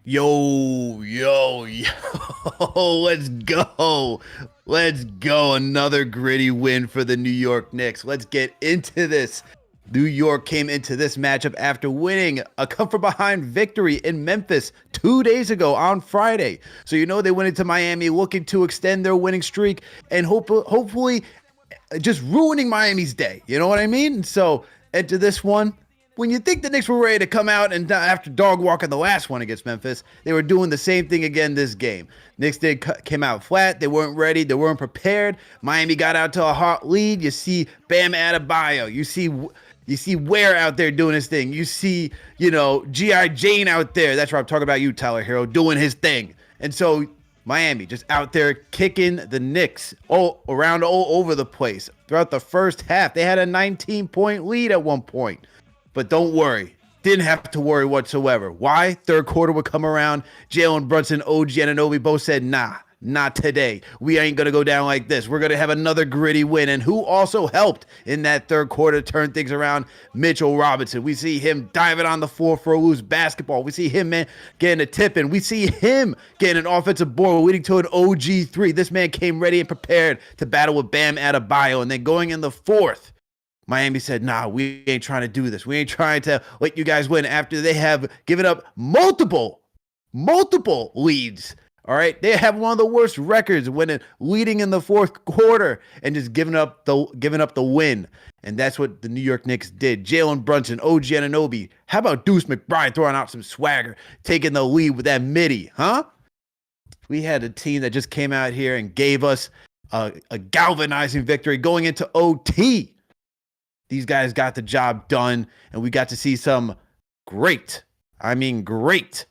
Yo, let's go. Let's go. Another gritty win for the New York Knicks. Let's get into this. New York came into this matchup after winning a come from behind victory in Memphis 2 days ago on Friday. So, they went into Miami looking to extend their winning streak and hopefully just ruining Miami's day. You know what I mean? So, into this one, when you think the Knicks were ready to come out and after dog walking the last one against Memphis, they were doing the same thing again this game. Knicks came out flat. They weren't ready. They weren't prepared. Miami got out to a hot lead. You see Bam Adebayo. You see Ware out there doing his thing. You see, G.I. Jane out there. That's what I'm talking about, you, Tyler Hero, doing his thing. And so Miami just out there kicking the Knicks all over the place. Throughout the first half, they had a 19-point lead at one point. But don't worry. Didn't have to worry whatsoever. Why? Third quarter would come around. Jalen, Brunson, OG Anunoby both said, nah, not today. We ain't going to go down like this. We're going to have another gritty win. And who also helped in that third quarter to turn things around? Mitchell Robinson. We see him diving on the floor for a loose basketball. We see him, man, getting a tip in. We see him getting an offensive board leading to an OG three. This man came ready and prepared to battle with Bam Adebayo. And then going in the fourth, Miami said, nah, we ain't trying to do this. We ain't trying to let you guys win after they have given up multiple leads. All right. They have one of the worst records when leading in the fourth quarter and just giving up the win. And that's what the New York Knicks did. Jalen Brunson, OG Anunoby. How about Deuce McBride throwing out some swagger, taking the lead with that midi, huh? We had a team that just came out here and gave us a galvanizing victory going into OT. These guys got the job done, and we got to see some great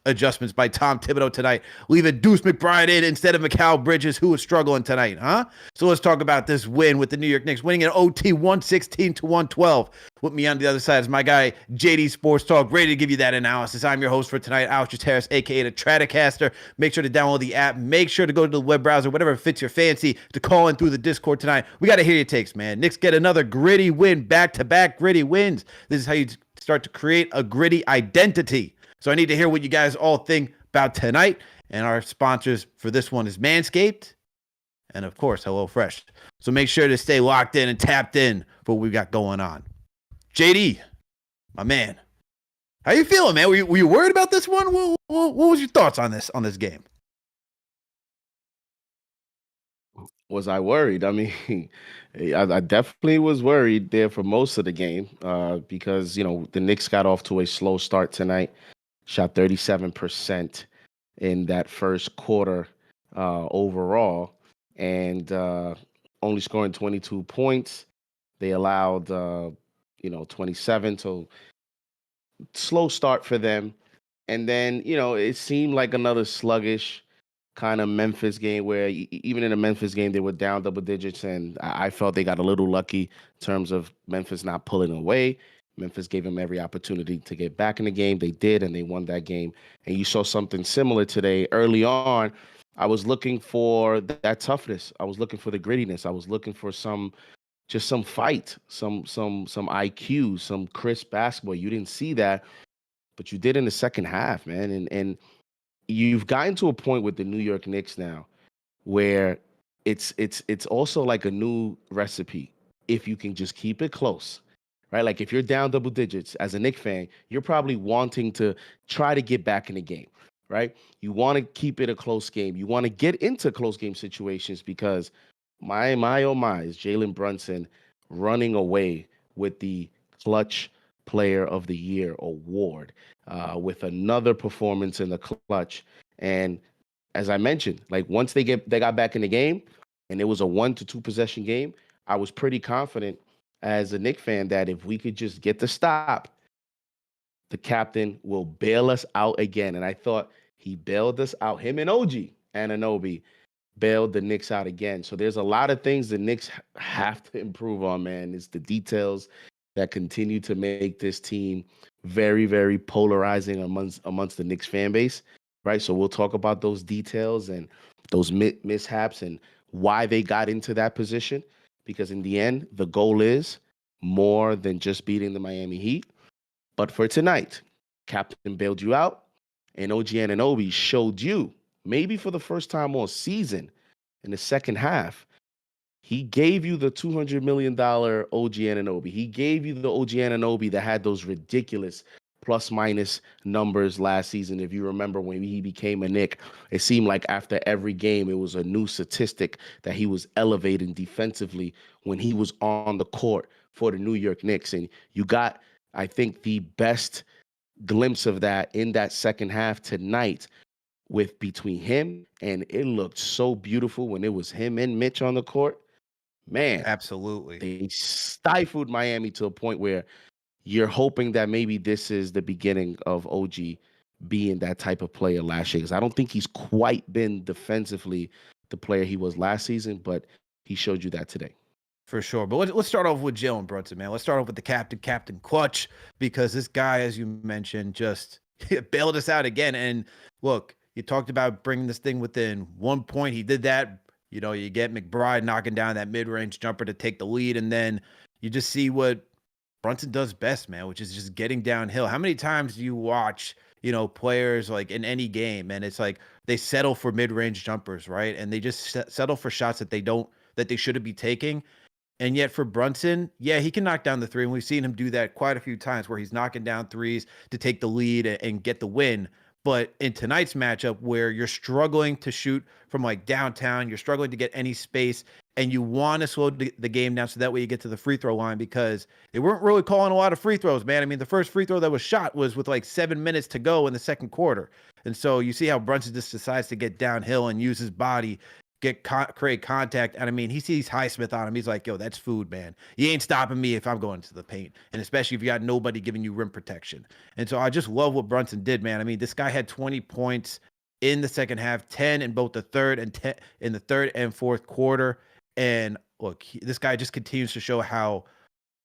adjustments by Tom Thibodeau tonight, leaving Deuce McBride in instead of Mikal Bridges, who was struggling tonight, huh? So let's talk about this win with the New York Knicks, winning an OT 116-112. With me on the other side is my guy, JD Sports Talk, ready to give you that analysis. I'm your host for tonight, Alex Terrace, a.k.a. the Stratocaster. Make sure to download the app. Make sure to go to the web browser, whatever fits your fancy, to call in through the Discord tonight. We got to hear your takes, man. Knicks get another gritty win, back-to-back gritty wins. This is how you start to create a gritty identity. So I need to hear what you guys all think about tonight. And our sponsors for this one is Manscaped and, of course, HelloFresh. So make sure to stay locked in and tapped in for what we got going on. JD, my man, how you feeling, man? Were you worried about this one? What was your thoughts on this game? Was I worried? I mean, I definitely was worried there for most of the game because, the Knicks got off to a slow start tonight. Shot 37% in that first quarter overall, and only scoring 22 points. They allowed, 27, so slow start for them. And then, it seemed like another sluggish kind of Memphis game where even in the Memphis game, they were down double digits, and I felt they got a little lucky in terms of Memphis not pulling away. Memphis gave them every opportunity to get back in the game. They did, and they won that game. And you saw something similar today. Early on, I was looking for that toughness. I was looking for the grittiness. I was looking for some fight, some IQ, some crisp basketball. You didn't see that, but you did in the second half, man. And you've gotten to a point with the New York Knicks now where it's also like a new recipe if you can just keep it close. Right? Like if you're down double digits as a Knicks fan, you're probably wanting to try to get back in the game, right? You want to keep it a close game. You want to get into close game situations because my, oh my, is Jalen Brunson running away with the clutch player of the year award with another performance in the clutch. And as I mentioned, like once they got back in the game and it was a 1 to 2 possession game, I was pretty confident as a Knicks fan that if we could just get the stop, the captain will bail us out again. And I thought he bailed us out. Him and OG Anunoby bailed the Knicks out again. So there's a lot of things the Knicks have to improve on, man. It's the details that continue to make this team very, very polarizing amongst the Knicks fan base, right? So we'll talk about those details and those mishaps and why they got into that position. Because in the end, the goal is more than just beating the Miami Heat. But for tonight, Captain bailed you out, And OG Anunoby showed you, maybe for the first time all season, in the second half, he gave you the $200 million OG Anunoby. He gave you the OG Anunoby that had those ridiculous plus minus numbers last season. If you remember when he became a Knick, it seemed like after every game, it was a new statistic that he was elevating defensively when he was on the court for the New York Knicks. And you got, I think, the best glimpse of that in that second half tonight with between him, and it looked so beautiful when it was him and Mitch on the court. Man, Absolutely. they stifled Miami to a point where you're hoping that maybe this is the beginning of OG being that type of player last year. Because I don't think he's quite been defensively the player he was last season, but he showed you that today. For sure. But let's start off with Jalen Brunson, man. Let's start off with the Captain Clutch, because this guy, as you mentioned, just bailed us out again. And look, you talked about bringing this thing within 1 point. He did that. You know, you get McBride knocking down that mid-range jumper to take the lead, and then you just see what Brunson does best, man, which is just getting downhill. How many times do you watch, players like in any game, and it's like they settle for mid-range jumpers, right? And they just settle for shots that they shouldn't be taking. And yet for Brunson, yeah, he can knock down the three. And we've seen him do that quite a few times where he's knocking down threes to take the lead and get the win. But in tonight's matchup, where you're struggling to shoot from like downtown, you're struggling to get any space, and you want to slow the game down so that way you get to the free throw line, because they weren't really calling a lot of free throws, man. I mean, the first free throw that was shot was with like 7 minutes to go in the second quarter. And so you see how Brunson just decides to get downhill and use his body, create contact. And I mean, he sees Highsmith on him. He's like, yo, that's food, man. You ain't stopping me if I'm going to the paint. And especially if you got nobody giving you rim protection. And so I just love what Brunson did, man. I mean, this guy had 20 points in the second half, 10 in both the third and 10 in the third and fourth quarter. And look, this guy just continues to show how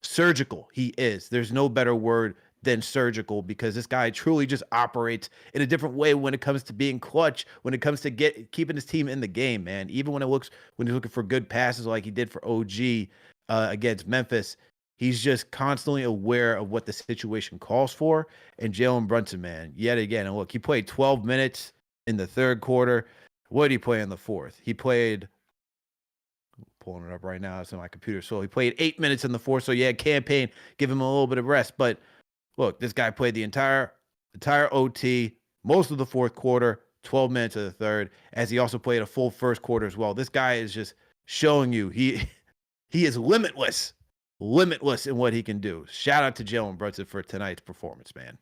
surgical he is. There's no better word than surgical, because this guy truly just operates in a different way when it comes to being clutch, when it comes to keeping his team in the game, man. Even when he's looking for good passes like he did for OG against Memphis, he's just constantly aware of what the situation calls for. And Jalen Brunson, man, yet again, and look, he played 12 minutes in the third quarter. What did he play in the fourth? He played, pulling it up right now, it's on my computer. So he played 8 minutes in the fourth. So yeah, campaign, give him a little bit of rest. But look, this guy played the entire OT, most of the fourth quarter, 12 minutes of the third, as he also played a full first quarter as well. This guy is just showing you he is limitless in what he can do. Shout out to Jalen Brunson for tonight's performance, man.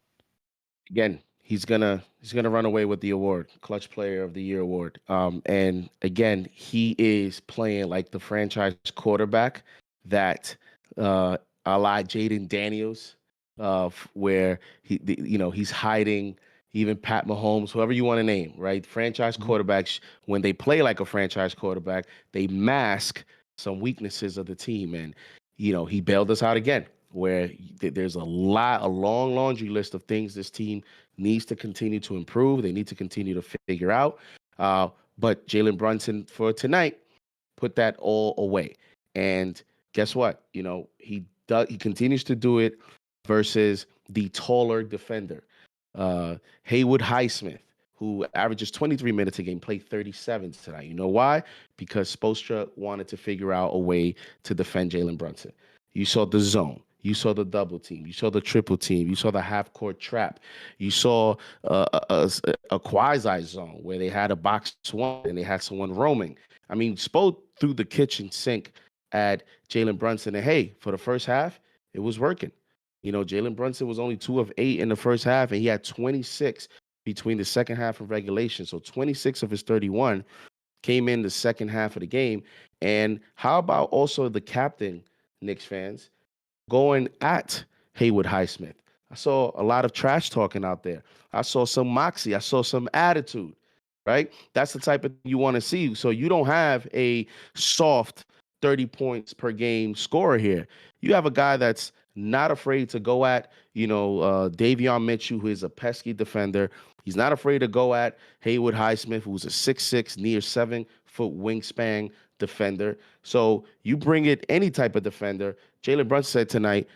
Again, he's gonna run away with the award, Clutch Player of the Year award. And again, he is playing like the franchise quarterback that a la Jaden Daniels, where he's hiding even Pat Mahomes, whoever you want to name, right? Franchise quarterbacks, when they play like a franchise quarterback, they mask some weaknesses of the team. And he bailed us out again, where there's a long laundry list of things this team needs to continue to improve. They need to continue to figure out. But Jalen Brunson for tonight put that all away. And guess what? He continues to do it versus the taller defender. Haywood Highsmith, who averages 23 minutes a game, played 37 tonight. You know why? Because Spoelstra wanted to figure out a way to defend Jalen Brunson. You saw the zone. You saw the double team. You saw the triple team. You saw the half court trap. You saw a quasi zone where they had a box one and they had someone roaming. I mean, Spo threw the kitchen sink at Jalen Brunson. And hey, for the first half, it was working. Jalen Brunson was only 2 of 8 in the first half, and he had 26 between the second half of regulation. So 26 of his 31 came in the second half of the game. And how about also the captain, Knicks fans, going at Haywood Highsmith? I saw a lot of trash talking out there. I saw some moxie. I saw some attitude, right? That's the type of thing you want to see. So you don't have a soft 30 points per game scorer here. You have a guy that's not afraid to go at, Davion Mitchell, who is a pesky defender. He's not afraid to go at Haywood Highsmith, who's a 6'6", near 7-foot wingspan defender. So you bring it any type of defender. Jalen Brunson said tonight,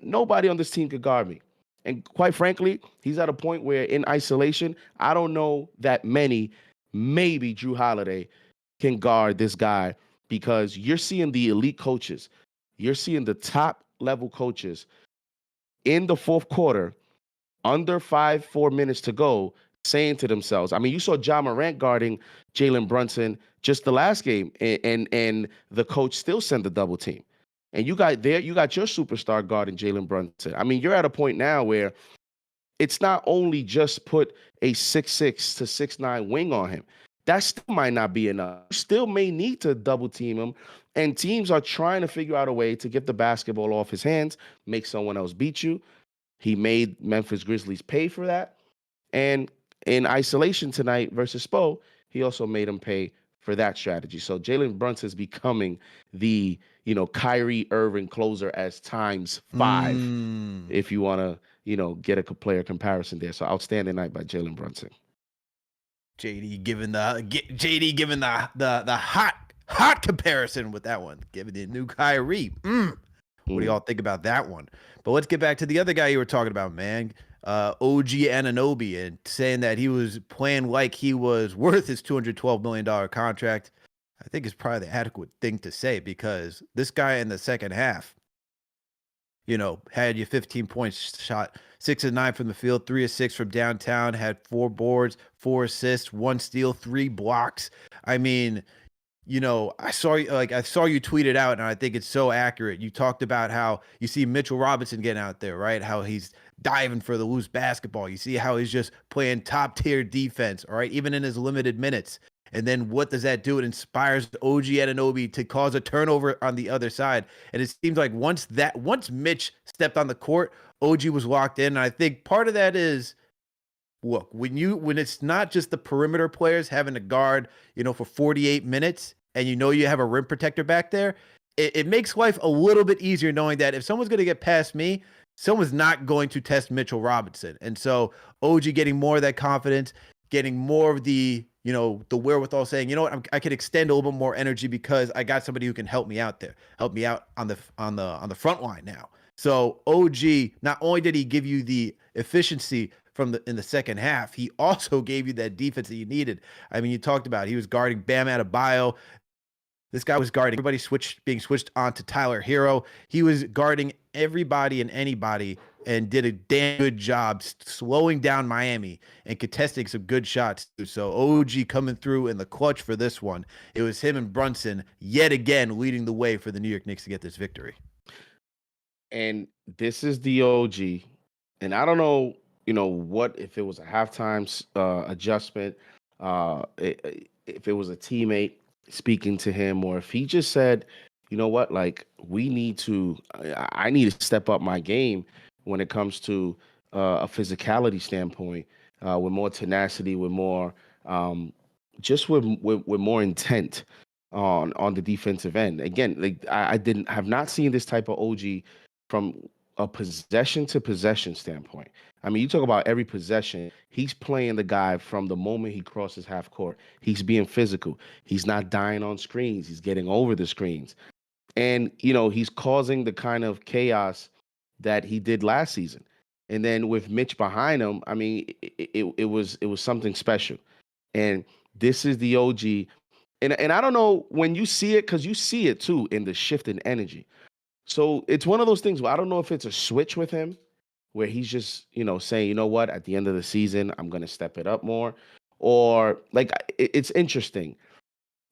nobody on this team could guard me. And quite frankly, he's at a point where in isolation, I don't know that many, maybe Drew Holiday, can guard this guy because you're seeing the elite coaches, you're seeing the top level coaches in the fourth quarter, under 4 minutes to go, saying to themselves, I mean, you saw Ja Morant guarding Jalen Brunson just the last game, and the coach still sent the double team. And you got your superstar guarding Jalen Brunson. I mean, you're at a point now where it's not only just put a 6'6" to 6'9" wing on him. That still might not be enough. You still may need to double team him. And teams are trying to figure out a way to get the basketball off his hands, make someone else beat you. He made Memphis Grizzlies pay for that. And in isolation tonight versus Spo, he also made him pay for that strategy. So Jalen Brunson is becoming the, Kyrie Irving closer as times 5, if you want to, get a player comparison there. So outstanding night by Jalen Brunson. JD giving the hot comparison with that one, giving the new Kyrie. What do y'all think about that one? But let's get back to the other guy you were talking about, man. OG Anunoby, and saying that he was playing like he was worth his $212 million contract. I think is probably the adequate thing to say, because this guy in the second half, had you 15 points, shot 6 of 9 from the field, 3 of 6 from downtown, had 4 boards, 4 assists, 1 steal, 3 blocks. I mean, I saw you tweet it out, and I think it's so accurate. You talked about how you see Mitchell Robinson getting out there, right? How he's diving for the loose basketball. You see how he's just playing top tier defense, all right, even in his limited minutes. And then what does that do? It inspires OG Anunoby to cause a turnover on the other side. And it seems like once Mitch stepped on the court, OG was locked in. And I think part of that is, look, when it's not just the perimeter players having to guard, for 48 minutes, and you have a rim protector back there, it makes life a little bit easier knowing that if someone's going to get past me, someone's not going to test Mitchell Robinson. And so OG getting more of that confidence, getting more of the wherewithal, saying, you know what, I could extend a little bit more energy because I got somebody who can help me out there, help me out on the front line now. So OG, not only did he give you the efficiency in the second half, he also gave you that defense that you needed. I mean, you talked about he was guarding Bam Adebayo. This guy was guarding everybody being switched on to Tyler Hero. He was guarding everybody and anybody, and did a damn good job slowing down Miami and contesting some good shots too. So OG coming through in the clutch for this one. It was him and Brunson yet again leading the way for the New York Knicks to get this victory. And this is the OG. And I don't know, what if it was a halftime adjustment, if it was a teammate speaking to him, or if he just said, you know what, like I need to step up my game when it comes to a physicality standpoint, with more tenacity, with more, just with more intent on the defensive end. Again, like I have not seen this type of OG from a possession to possession standpoint. I mean, you talk about every possession, he's playing the guy from the moment he crosses half court. He's being physical. He's not dying on screens. He's getting over the screens. And, he's causing the kind of chaos that he did last season. And then with Mitch behind him, I mean, it was something special. And this is the OG. And I don't know when you see it, because you see it too in the shift in energy. So it's one of those things where I don't know if it's a switch with him, where he's just, saying, you know what, at the end of the season, I'm going to step it up more. Or like, it's interesting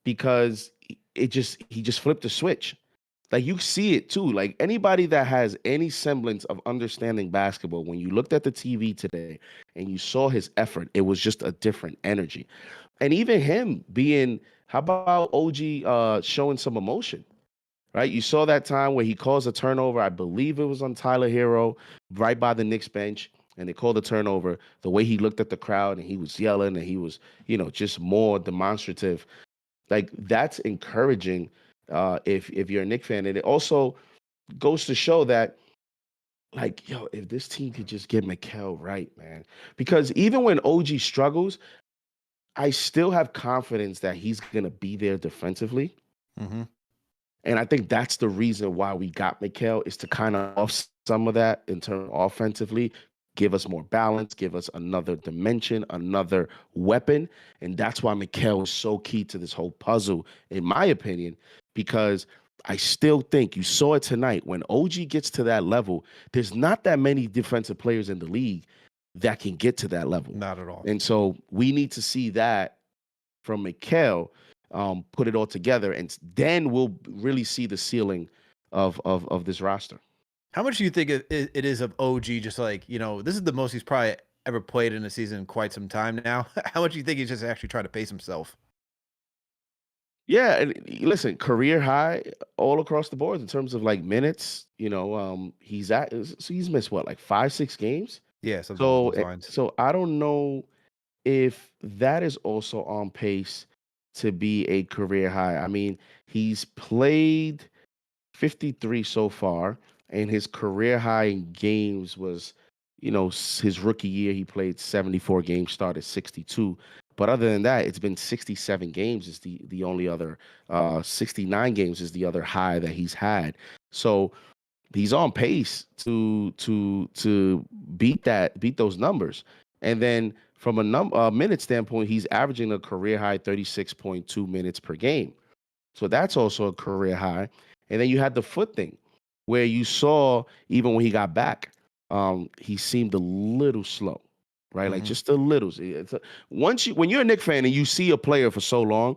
because he just flipped the switch. Like, you see it too. Like, anybody that has any semblance of understanding basketball, when you looked at the TV today and you saw his effort, it was just a different energy. And even him being, how about OG showing some emotion? Right, you saw that time where he caused a turnover. I believe it was on Tyler Hero, right by the Knicks bench, and they called a turnover. The way he looked at the crowd and he was yelling and he was, just more demonstrative. Like, that's encouraging if you're a Knicks fan. And it also goes to show that, like, yo, if this team could just get Mikal right, man. Because even when OG struggles, I still have confidence that he's gonna be there defensively. Mm-hmm. And I think that's the reason why we got Mikal, is to kind of off some of that in terms of offensively, give us more balance, give us another dimension, another weapon. And that's why Mikal is so key to this whole puzzle, in my opinion, because I still think you saw it tonight when OG gets to that level. There's not that many defensive players in the league that can get to that level. Not at all. And so we need to see that from Mikal, put it all together, and then we'll really see the ceiling of this roster. How much do you think it is of OG? Just like, this is the most he's probably ever played in a season in quite some time now. How much do you think he's just actually trying to pace himself? Yeah, and listen, career high all across the board in terms of like minutes. He's missed what, like 5-6 games. Yeah, something along So those lines. so I don't know if that is also on pace to be a career high. I mean, he's played 53 so far, and his career high in games was, his rookie year, he played 74 games, started 62. But other than that, it's been 67 games is the only other 69 games is the other high that he's had. So he's on pace to beat those numbers. And then from a minute standpoint, he's averaging a career high 36.2 minutes per game. So that's also a career high. And then you had the foot thing where you saw even when he got back, he seemed a little slow, right? Like just a little. When you're a Knicks fan and you see a player for so long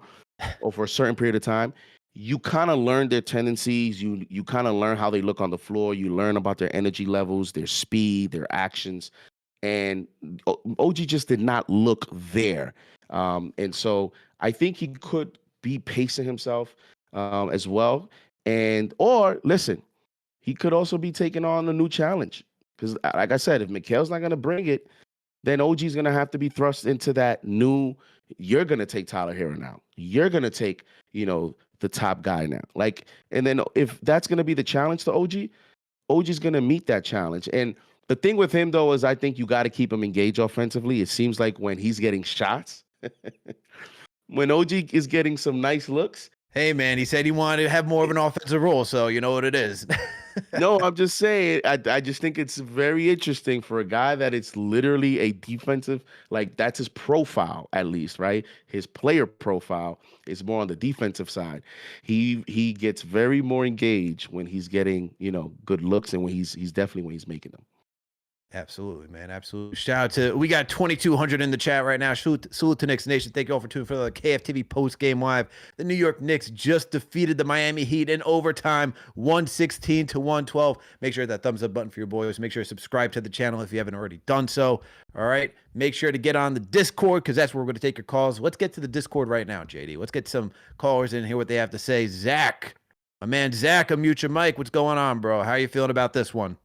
or for a certain period of time, you kind of learn their tendencies. You kind of learn how they look on the floor. You learn about their energy levels, their speed, their actions. And OG just did not look there. And so I think he could be pacing himself as well. Or listen, he could also be taking on a new challenge. Because like I said, if Mikal's not going to bring it, then OG's going to have to be thrust into that new, you're going to take Tyler Hero now. You're going to take, the top guy now. And then if that's going to be the challenge to OG's going to meet that challenge. And the thing with him, though, is I think you got to keep him engaged offensively. It seems like when he's getting shots, when OG is getting some nice looks. Hey, man, he said he wanted to have more of an offensive role, so you know what it is. No, I'm just saying, I just think it's very interesting for a guy that it's literally a defensive, like that's his profile, at least, right? His player profile is more on the defensive side. He gets very more engaged when he's getting, good looks and when he's definitely when he's making them. Absolutely, man. Absolutely. Shout out we got 2,200 in the chat right now. Salute to Knicks Nation. Thank you all for tuning for the KFTV post game live. The New York Knicks just defeated the Miami Heat in overtime, 116-112. Make sure that thumbs up button for your boys. Make sure to subscribe to the channel if you haven't already done so. All right. Make sure to get on the Discord because that's where we're going to take your calls. Let's get to the Discord right now, JD. Let's get some callers in, hear what they have to say. Zach, my man, Zach, unmute your mic. What's going on, bro? How are you feeling about this one?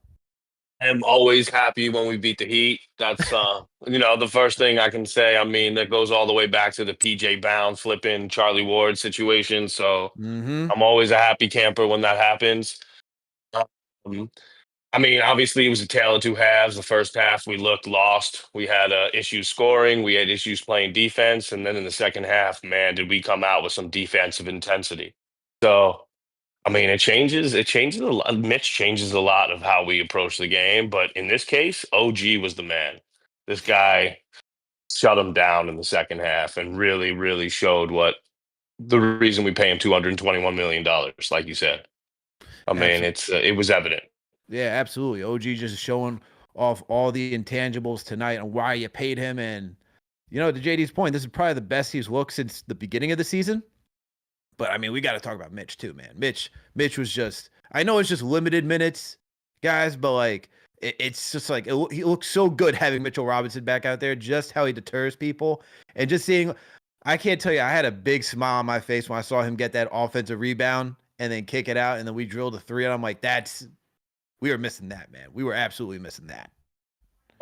I'm always happy when we beat the Heat. That's the first thing I can say. I mean, that goes all the way back to the PJ Bound flipping Charlie Ward situation. So I'm always a happy camper when that happens. Um, I mean, obviously it was a tale of two halves. The first half we looked lost. We had issues scoring. We had issues playing defense, and then in the second half, man, did we come out with some defensive intensity? So I mean, it changes. It changes a lot. Mitch changes a lot of how we approach the game, but in this case, OG was the man. This guy shut him down in the second half and really, really showed what the reason we pay him $221 million, like you said. I mean, it was evident. Yeah, absolutely. OG just showing off all the intangibles tonight and why you paid him. And to JD's point, this is probably the best he's looked since the beginning of the season. But I mean, we got to talk about Mitch too, man. Mitch was just, I know it's just limited minutes, guys, but like it's just like he looks so good having Mitchell Robinson back out there, just how he deters people and just seeing. I can't tell you, I had a big smile on my face when I saw him get that offensive rebound and then kick it out, and then we drilled a three, and I'm like, we were missing that, man. We were absolutely missing that.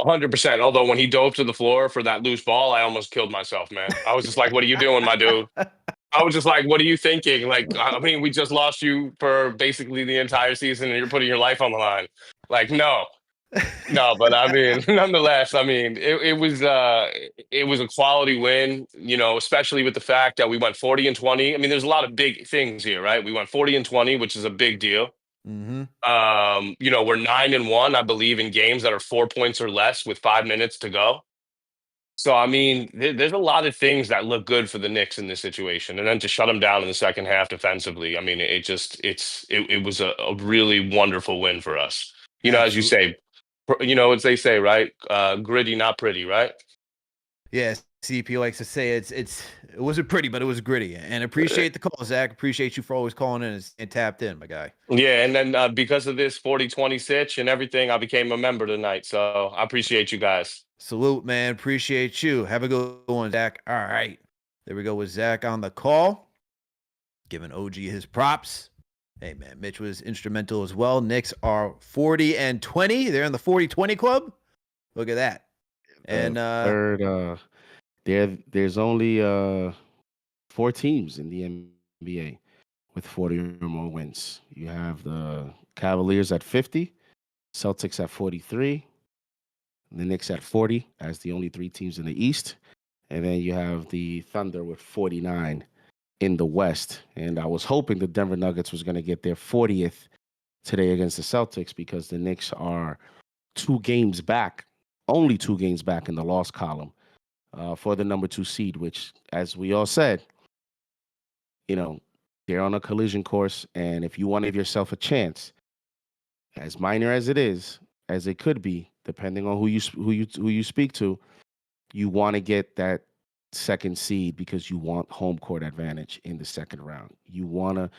100%. Although when he dove to the floor for that loose ball, I almost killed myself, man. I was just like, "What are you doing, my dude?" I was just like, "What are you thinking?" Like, I mean, we just lost you for basically the entire season, and you're putting your life on the line. Like, no. But I mean, nonetheless, I mean, it was a quality win, especially with the fact that we went 40-20. I mean, there's a lot of big things here, right? We went 40-20, which is a big deal. We're 9-1, I believe, in games that are 4 points or less with 5 minutes to go. So, I mean, there's a lot of things that look good for the Knicks in this situation, and then to shut them down in the second half defensively, I mean, it was a really wonderful win for us. As you Absolutely. say, as they say, right? Gritty, not pretty, right? Yeah, CP likes to say it wasn't pretty, but it was gritty. And appreciate the call, Zach. Appreciate you for always calling in and tapped in, my guy. Yeah, and then because of this 40-20 sitch and everything, I became a member tonight. So I appreciate you guys. Salute, man. Appreciate you. Have a good one, Zach. All right. There we go with Zach on the call. Giving OG his props. Hey, man, Mitch was instrumental as well. Knicks are 40-20. They're in the 40-20 club. Look at that. And third, there's only 4 teams in the NBA with 40 or more wins. You have the Cavaliers at 50, Celtics at 43, the Knicks at 40 as the only 3 teams in the East. And then you have the Thunder with 49 in the West. And I was hoping the Denver Nuggets was going to get their 40th today against the Celtics because the Knicks are 2 games back, only 2 games back in the loss column for the number 2 seed, which, as we all said, they're on a collision course. And if you want to give yourself a chance, as minor as it is, as it could be, depending on who you speak to, you want to get that second seed because you want home court advantage in the second round. You want to,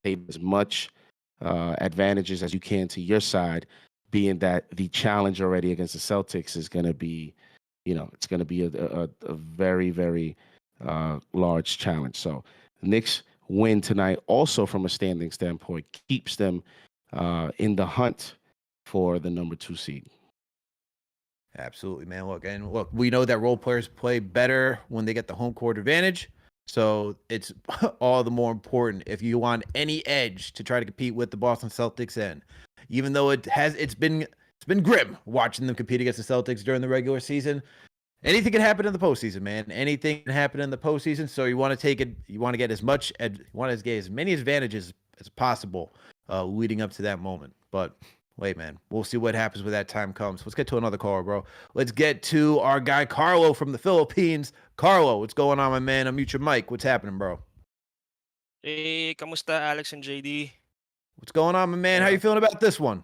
take as much advantages as you can to your side, being that the challenge already against the Celtics is going to be, it's going to be a very, very large challenge. So Knicks win tonight also from a standing standpoint keeps them in the hunt for the number 2 seed. Absolutely, man. Look, we know that role players play better when they get the home court advantage. So it's all the more important if you want any edge to try to compete with the Boston Celtics. And even though it's been grim watching them compete against the Celtics during the regular season, anything can happen in the postseason, man. Anything can happen in the postseason. So you want to take it. You want to get as many advantages as possible leading up to that moment. But wait, man, we'll see what happens when that time comes. Let's get to another caller, bro. Let's get to our guy Carlo from the Philippines. Carlo, what's going on, my man? Unmute your mic. What's happening, bro? Hey, kamusta Alex and JD? What's going on, my man? How you feeling about this one?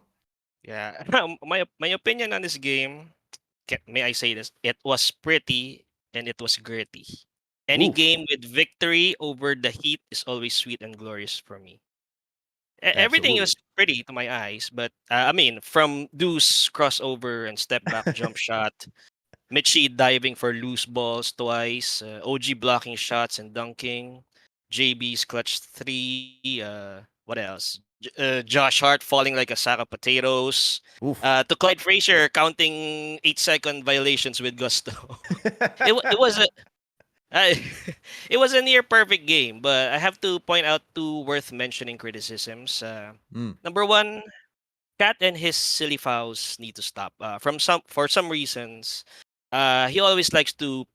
Yeah, my opinion on this game, may I say this? It was pretty and it was gritty. Any Oof. game with victory over the Heat is always sweet and glorious for me. Everything was pretty to my eyes, but I mean, from Deuce crossover and step back jump shot, Mitchie diving for loose balls twice, OG blocking shots and dunking, JB's clutch 3, what else? Josh Hart falling like a sack of potatoes, Oof. to Clyde Frazier counting 8-second violations with gusto. it was a it was a near perfect game, but I have to point out 2 worth mentioning criticisms. Number 1, Cat and his silly fouls need to stop. For some reasons, he always likes to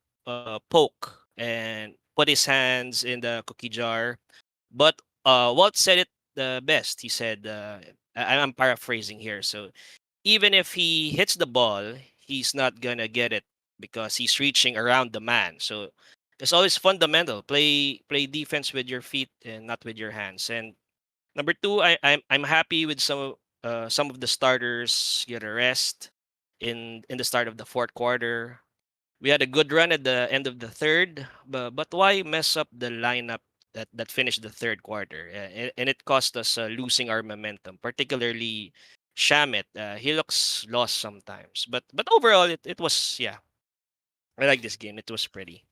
poke and put his hands in the cookie jar. But Walt said it the best. He said, I'm paraphrasing here. So even if he hits the ball, he's not gonna get it because he's reaching around the man. So it's always fundamental. Play defense with your feet and not with your hands. And number 2, I'm happy with some of the starters get a rest in the start of the fourth quarter. We had a good run at the end of the third, but why mess up the lineup that finished the third quarter? And it cost us losing our momentum, particularly Shamit. He looks lost sometimes, but overall it was, yeah. I like this game. It was pretty.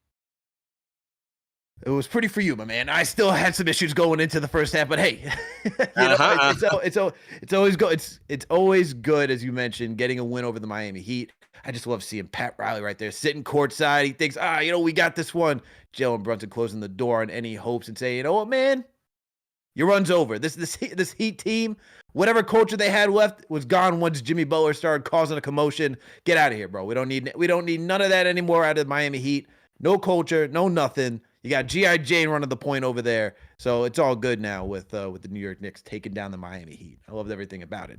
It was pretty for you, my man. I still had some issues going into the first half, but hey, it's always good. It's always good, as you mentioned, getting a win over the Miami Heat. I just love seeing Pat Riley right there sitting courtside. He thinks, we got this one. Jalen Brunson closing the door on any hopes and saying, you know what, man, your run's over. This Heat team, whatever culture they had left was gone once Jimmy Butler started causing a commotion. Get out of here, bro. We don't need none of that anymore out of the Miami Heat. No culture, no nothing. You got G.I. Jane running the point over there. So it's all good now with the New York Knicks taking down the Miami Heat. I loved everything about it.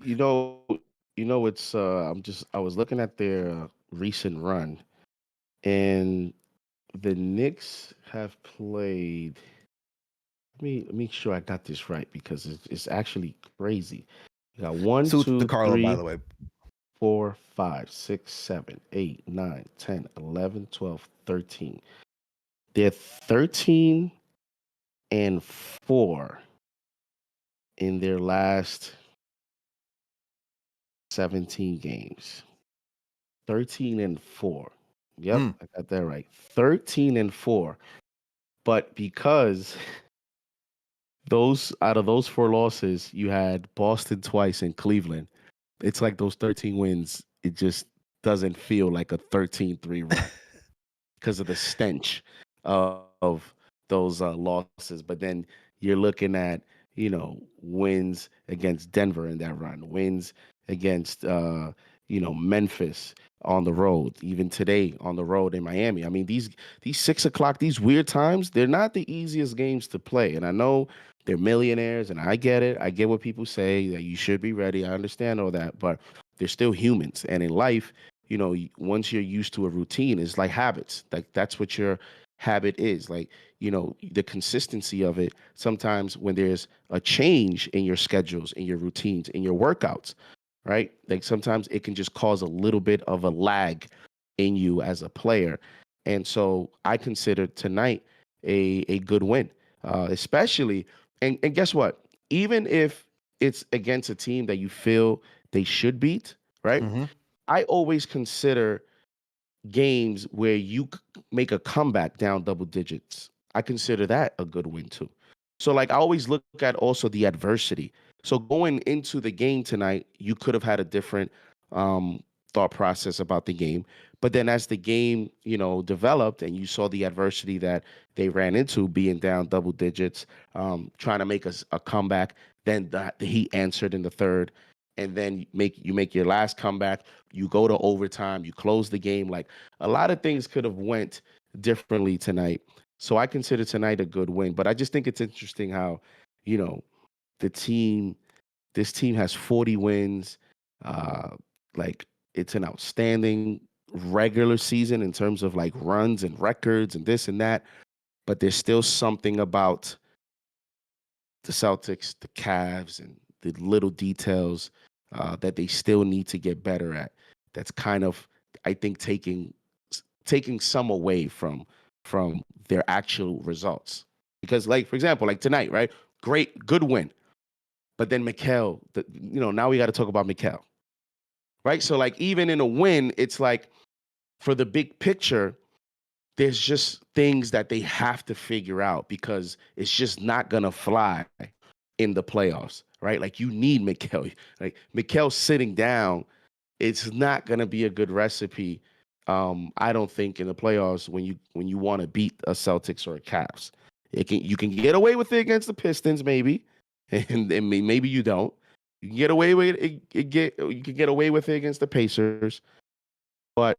You know, it's I was looking at their recent run, and the Knicks have played. Let me make sure I got this right because it's actually crazy. You got one, Suits to two, Carlo, by three, the way. 4, 5, 6, 7, 8, 9, 10, 11, 12, 13. They're 13 and 4 in their last 17 games. 13 and 4. Yep, I got that right. 13 and 4. But because those out of those 4 losses, you had Boston twice and Cleveland. It's like those 13 wins, it just doesn't feel like a 13-3 run because of the stench of those losses. But then you're looking at, wins against Denver in that run, wins against, Memphis on the road, even today on the road in Miami. I mean, these 6 o'clock, these weird times, they're not the easiest games to play. And I know they're millionaires, and I get it. I get what people say that you should be ready. I understand all that, but they're still humans. And in life, once you're used to a routine, it's like habits. Like that's what your habit is. Like, the consistency of it. Sometimes when there's a change in your schedules, in your routines, in your workouts, right? Like sometimes it can just cause a little bit of a lag in you as a player. And so I consider tonight a good win, especially. And guess what? Even if it's against a team that you feel they should beat, right? I always consider games where you make a comeback down double digits. I consider that a good win too. So like I always look at also the adversity. So going into the game tonight, you could have had a different thought process about the game. But then as the game, developed and you saw the adversity that they ran into being down double digits, trying to make a comeback, then the Heat answered in the third. And then you make your last comeback, you go to overtime, you close the game. Like a lot of things could have went differently tonight. So I consider tonight a good win. But I just think it's interesting how, you know, this team has 40 wins. Like it's an outstanding regular season in terms of like runs and records and this and that. But there's still something about the Celtics, the Cavs, and the little details that they still need to get better at. That's kind of, I think, taking some away from their actual results. Because, like for example, like tonight, right? Good win. But then Mikal, now we got to talk about Mikal, right? So, like, even in a win, it's like for the big picture, there's just things that they have to figure out because it's just not gonna fly in the playoffs, right? Like you need Mikal. Like Mikal sitting down, it's not gonna be a good recipe. I don't think in the playoffs when you want to beat a Celtics or a Cavs. You can get away with it against the Pistons, maybe, and maybe you don't. You can get away with you can get away with it against the Pacers, but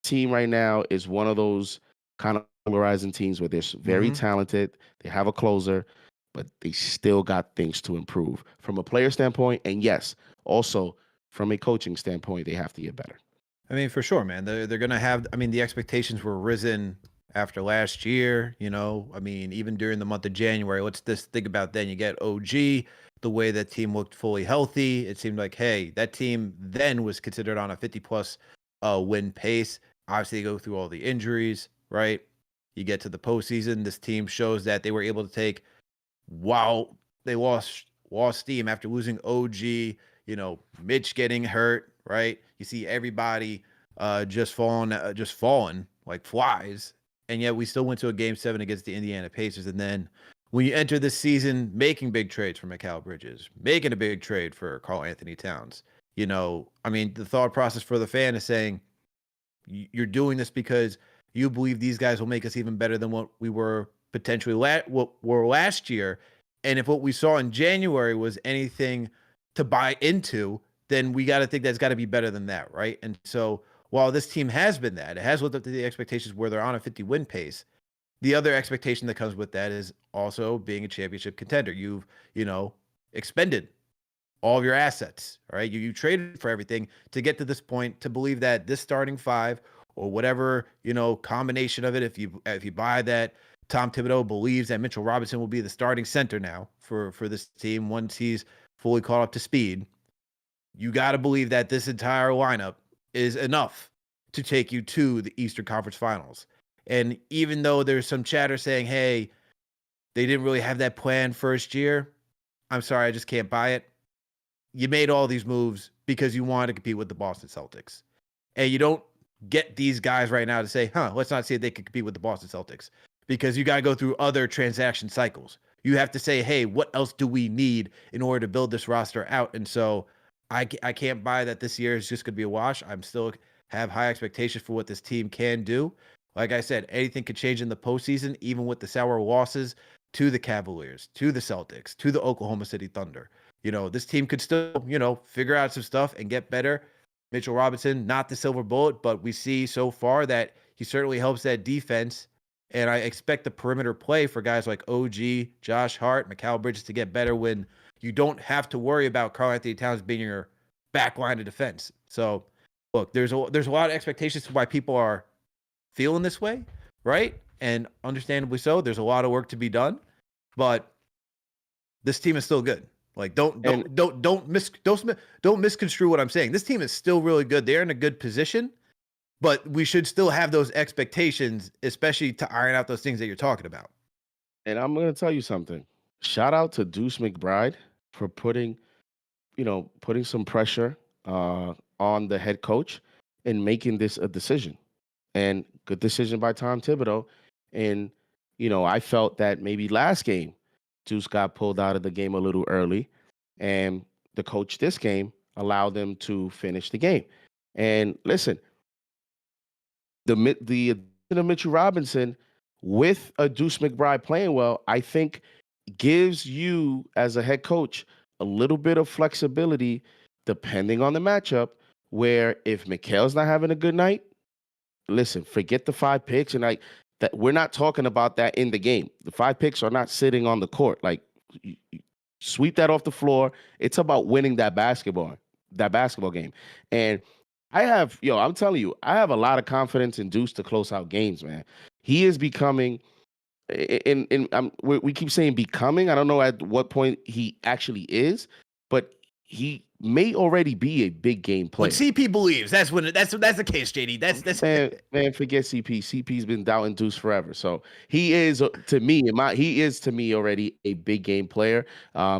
team right now is one of those kind of polarizing teams where they're very talented. They have a closer, but they still got things to improve from a player standpoint. And yes, also from a coaching standpoint, they have to get better. I mean, for sure, man. They're gonna have. I mean, the expectations were risen after last year. I mean, even during the month of January. Let's just think about then. You get OG. The way that team looked fully healthy, it seemed like, hey, that team then was considered on a 50+ win pace. Obviously, you go through all the injuries, right? You get to the postseason. This team shows that they were able to take, while they lost steam after losing OG. Mitch getting hurt, right? You see everybody just falling like flies, and yet we still went to a game 7 against the Indiana Pacers. And then when you enter this season, making big trades for Mikal Bridges, making a big trade for Karl Anthony Towns, I mean, the thought process for the fan is saying you're doing this because you believe these guys will make us even better than what we were potentially what were last year. And if what we saw in January was anything to buy into, then we got to think that's got to be better than that, right? And so while this team has been that, it has lived up to the expectations where they're on a 50-win pace. The other expectation that comes with that is also being a championship contender. You've, expended all of your assets, all right? You traded for everything to get to this point, to believe that this starting five or whatever, combination of it, if you buy that Tom Thibodeau believes that Mitchell Robinson will be the starting center now for this team once he's fully caught up to speed, you got to believe that this entire lineup is enough to take you to the Eastern Conference Finals. And even though there's some chatter saying, hey, they didn't really have that plan first year, I'm sorry, I just can't buy it. You made all these moves because you wanted to compete with the Boston Celtics. And you don't get these guys right now to say, let's not see if they can compete with the Boston Celtics, because you got to go through other transaction cycles. You have to say, hey, what else do we need in order to build this roster out? And so I can't buy that this year is just going to be a wash. I'm still have high expectations for what this team can do. Like I said, anything could change in the postseason, even with the sour losses to the Cavaliers, to the Celtics, to the Oklahoma City Thunder. This team could still, figure out some stuff and get better. Mitchell Robinson, not the silver bullet, but we see so far that he certainly helps that defense. And I expect the perimeter play for guys like OG, Josh Hart, Mikal Bridges to get better when you don't have to worry about Karl-Anthony Towns being your back line of defense. So, look, there's a lot of expectations for why people are feeling this way, right? And understandably so. There's a lot of work to be done, but this team is still good. Like don't misconstrue what I'm saying. This team is still really good. They're in a good position, but we should still have those expectations, especially to iron out those things that you're talking about. And I'm going to tell you something. Shout out to Deuce McBride for putting some pressure on the head coach and making this a decision. And good decision by Tom Thibodeau. And, I felt that maybe last game, Deuce got pulled out of the game a little early, and the coach this game allowed them to finish the game. And listen, the addition of Mitchell Robinson with a Deuce McBride playing well, I think gives you as a head coach a little bit of flexibility depending on the matchup, where if Mikal's not having a good night, listen, forget the 5 picks. And that we're not talking about that in the game. The 5 picks are not sitting on the court. Like, you sweep that off the floor. It's about winning that basketball game. And I'm telling you, I have a lot of confidence in Deuce to close out games, man. He is becoming, we keep saying becoming. I don't know at what point he actually is, but he may already be a big game player. When CP believes, that's the case, JD. That's man, forget CP. CP's been doubting Deuce forever. So he is to me already a big game player.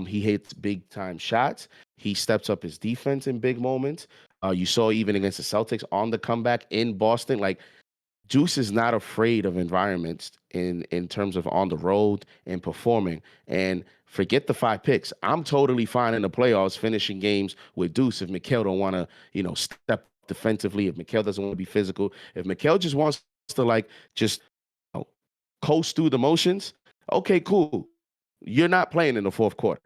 He hits big time shots. He steps up his defense in big moments. You saw even against the Celtics on the comeback in Boston, like Deuce is not afraid of environments in terms of on the road and performing. And forget the 5 picks. I'm totally fine in the playoffs finishing games with Deuce if Mikal don't want to, step defensively, if Mikal doesn't want to be physical, if Mikal just wants to just coast through the motions, okay, cool. You're not playing in the fourth quarter.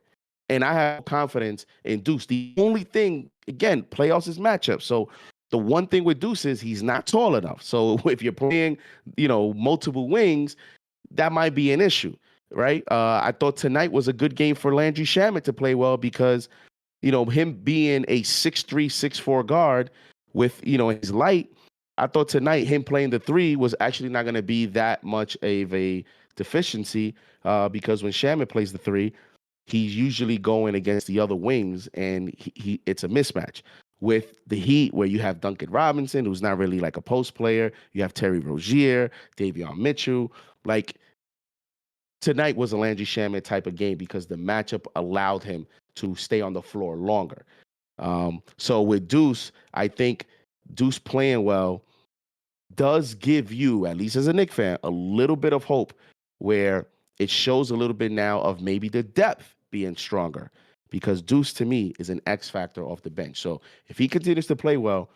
And I have confidence in Deuce. The only thing, again, playoffs is matchup. So the one thing with Deuce is he's not tall enough. So if you're playing, multiple wings, that might be an issue, right? I thought tonight was a good game for Landry Shamet to play well because, him being a 6'3", 6'4" guard with, his light, I thought tonight him playing the 3 was actually not going to be that much of a deficiency because when Shamet plays the 3, he's usually going against the other wings and it's a mismatch. With the Heat, where you have Duncan Robinson, who's not really like a post player, you have Terry Rozier, Davion Mitchell. Like, tonight was a Landry Shamet type of game because the matchup allowed him to stay on the floor longer. So with Deuce, I think Deuce playing well does give you, at least as a Knicks fan, a little bit of hope where it shows a little bit now of maybe the depth being stronger. Because Deuce, to me, is an X factor off the bench. So if he continues to play well,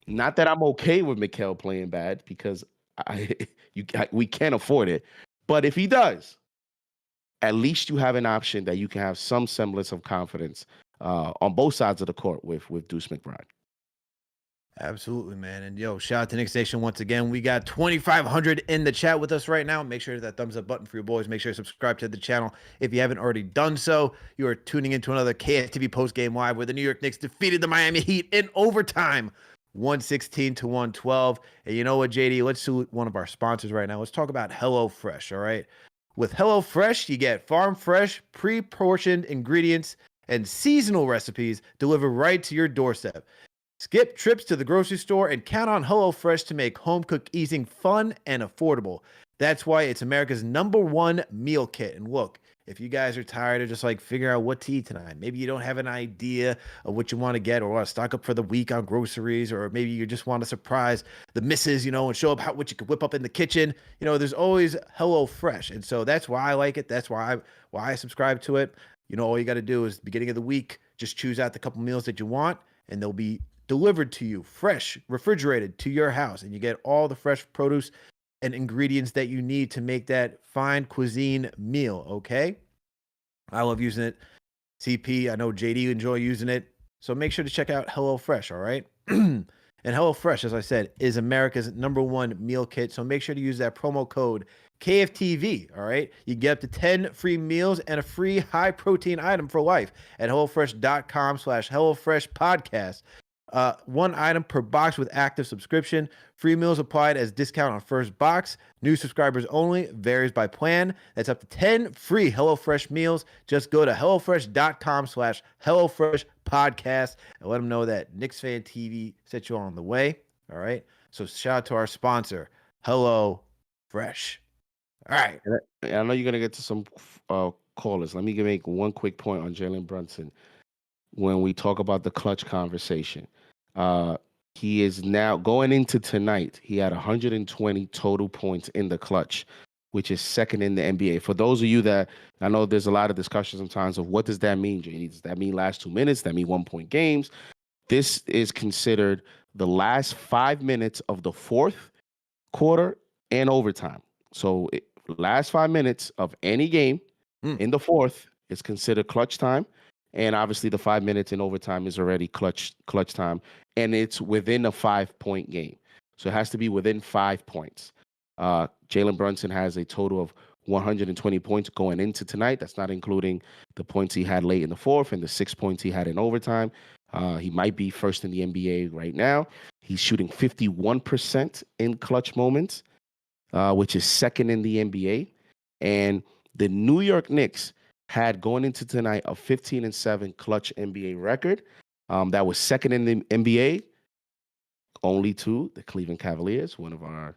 not that I'm okay with Mikal playing bad, because we can't afford it. But if he does, at least you have an option that you can have some semblance of confidence on both sides of the court with Deuce McBride. Absolutely, man. And yo, shout out to Knicks Nation once again. We got 2,500 in the chat with us right now. Make sure that thumbs up button for your boys. Make sure to subscribe to the channel if you haven't already done so. You are tuning into another KFTV post game live where the New York Knicks defeated the Miami Heat in overtime, 116 to 112. And you know what, JD? Let's do one of our sponsors right now. Let's talk about HelloFresh. All right. With HelloFresh, you get farm fresh, pre-portioned ingredients and seasonal recipes delivered right to your doorstep. Skip trips to the grocery store and count on HelloFresh to make home cook eating fun and affordable. That's why it's America's #1 meal kit. And look, if you guys are tired of just like figuring out what to eat tonight, maybe you don't have an idea of what you want to get or want to stock up for the week on groceries, or maybe you just want to surprise the missus, and show up what you could whip up in the kitchen. There's always HelloFresh. And so that's why I like it. That's why I subscribe to it. All you got to do is beginning of the week, just choose out the couple meals that you want, and they'll be delivered to you fresh, refrigerated to your house, and you get all the fresh produce and ingredients that you need to make that fine cuisine meal. Okay, I love using it. CP, I know JD enjoy using it, so make sure to check out HelloFresh. All right. And HelloFresh, as I said, is America's #1 meal kit, so make sure to use that promo code KFTV. All right, you get up to 10 free meals and a free high protein item for life at HelloFresh.com/HelloFreshPodcast. One item per box with active subscription. Free meals applied as discount on first box. New subscribers only. Varies by plan. That's up to 10 free HelloFresh meals. Just go to HelloFresh.com/HelloFreshPodcast and let them know that KnicksFanTV set you on the way. All right. So shout out to our sponsor, HelloFresh. All right. I know you're gonna get to some callers. Let me make one quick point on Jalen Brunson. When we talk about the clutch conversation, he is now going into tonight. He had 120 total points in the clutch, which is second in the NBA. For those of you that I know, there's a lot of discussion sometimes of what does that mean, JD? Does that mean last 2 minutes? Does that mean 1-point games? This is considered the last 5 minutes of the fourth quarter and overtime. So last 5 minutes of any game in the fourth is considered clutch time. And obviously the 5 minutes in overtime is already clutch time. And it's within a 5-point game. So it has to be within 5 points. Jalen Brunson has a total of 120 points going into tonight. That's not including the points he had late in the fourth and the 6 points he had in overtime. He might be first in the NBA right now. He's shooting 51% in clutch moments, which is second in the NBA. And the New York Knicks had going into tonight a 15-7 clutch NBA record. That was second in the NBA, only to the Cleveland Cavaliers, one of our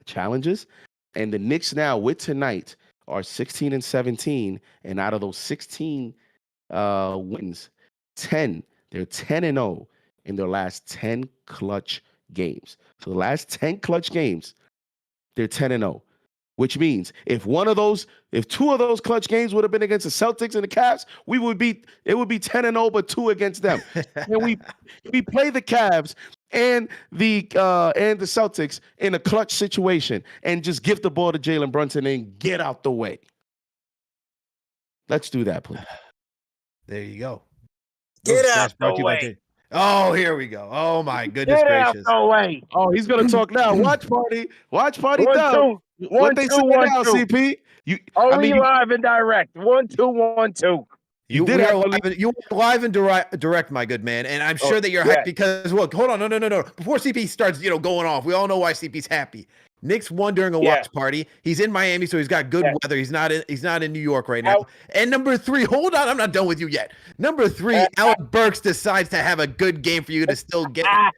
challenges. And the Knicks now with tonight are 16-17, and out of those 16 wins, 10, they're 10-0 in their last 10 clutch games. So the last 10 clutch games, they're 10-0. Which means if two of those clutch games would have been against the Celtics and the Cavs, it would be 10-0, but 2 against them. And we play the Cavs and the Celtics in a clutch situation and just give the ball to Jalen Brunson and get out the way. Let's do that, please. There you go. Get out the way. Oh, here we go. Oh my goodness Get gracious. out the way. Oh, he's gonna talk now. Watch party down. What they say now, CP? You live and direct. 1 2 1 2. You are live and direct, my good man, and I'm sure that you're hyped because look, hold on, no. Before CP starts, going off, we all know why CP's happy. Knicks won during a watch party. He's in Miami, so he's got good weather. He's not in New York right now. And number 3, hold on, I'm not done with you yet. Number 3, Alec Burks decides to have a good game for you to still be happy.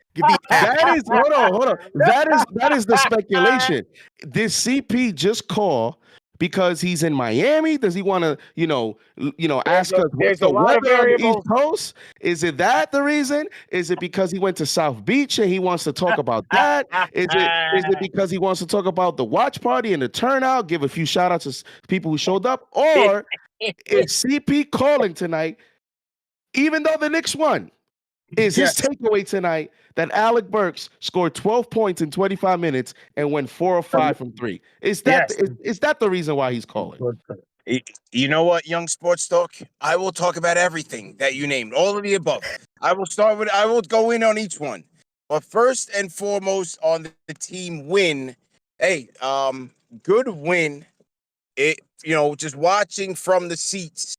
That is hold on. That is the speculation. Did CP just call because he's in Miami? Does he want to, ask us what's the weather on the East Coast? Is it that the reason? Is it because he went to South Beach and he wants to talk about that? Is it because he wants to talk about the watch party and the turnout, give a few shout outs to people who showed up? Or is CP calling tonight, even though the Knicks won? Is his takeaway tonight that Alec Burks scored 12 points in 25 minutes and went 4 of 5 from 3? Is that the reason why he's calling? You know what, young sports talk? I will talk about everything that you named, all of the above. I will go in on each one. But first and foremost on the team win, hey, good win. Just watching from the seats,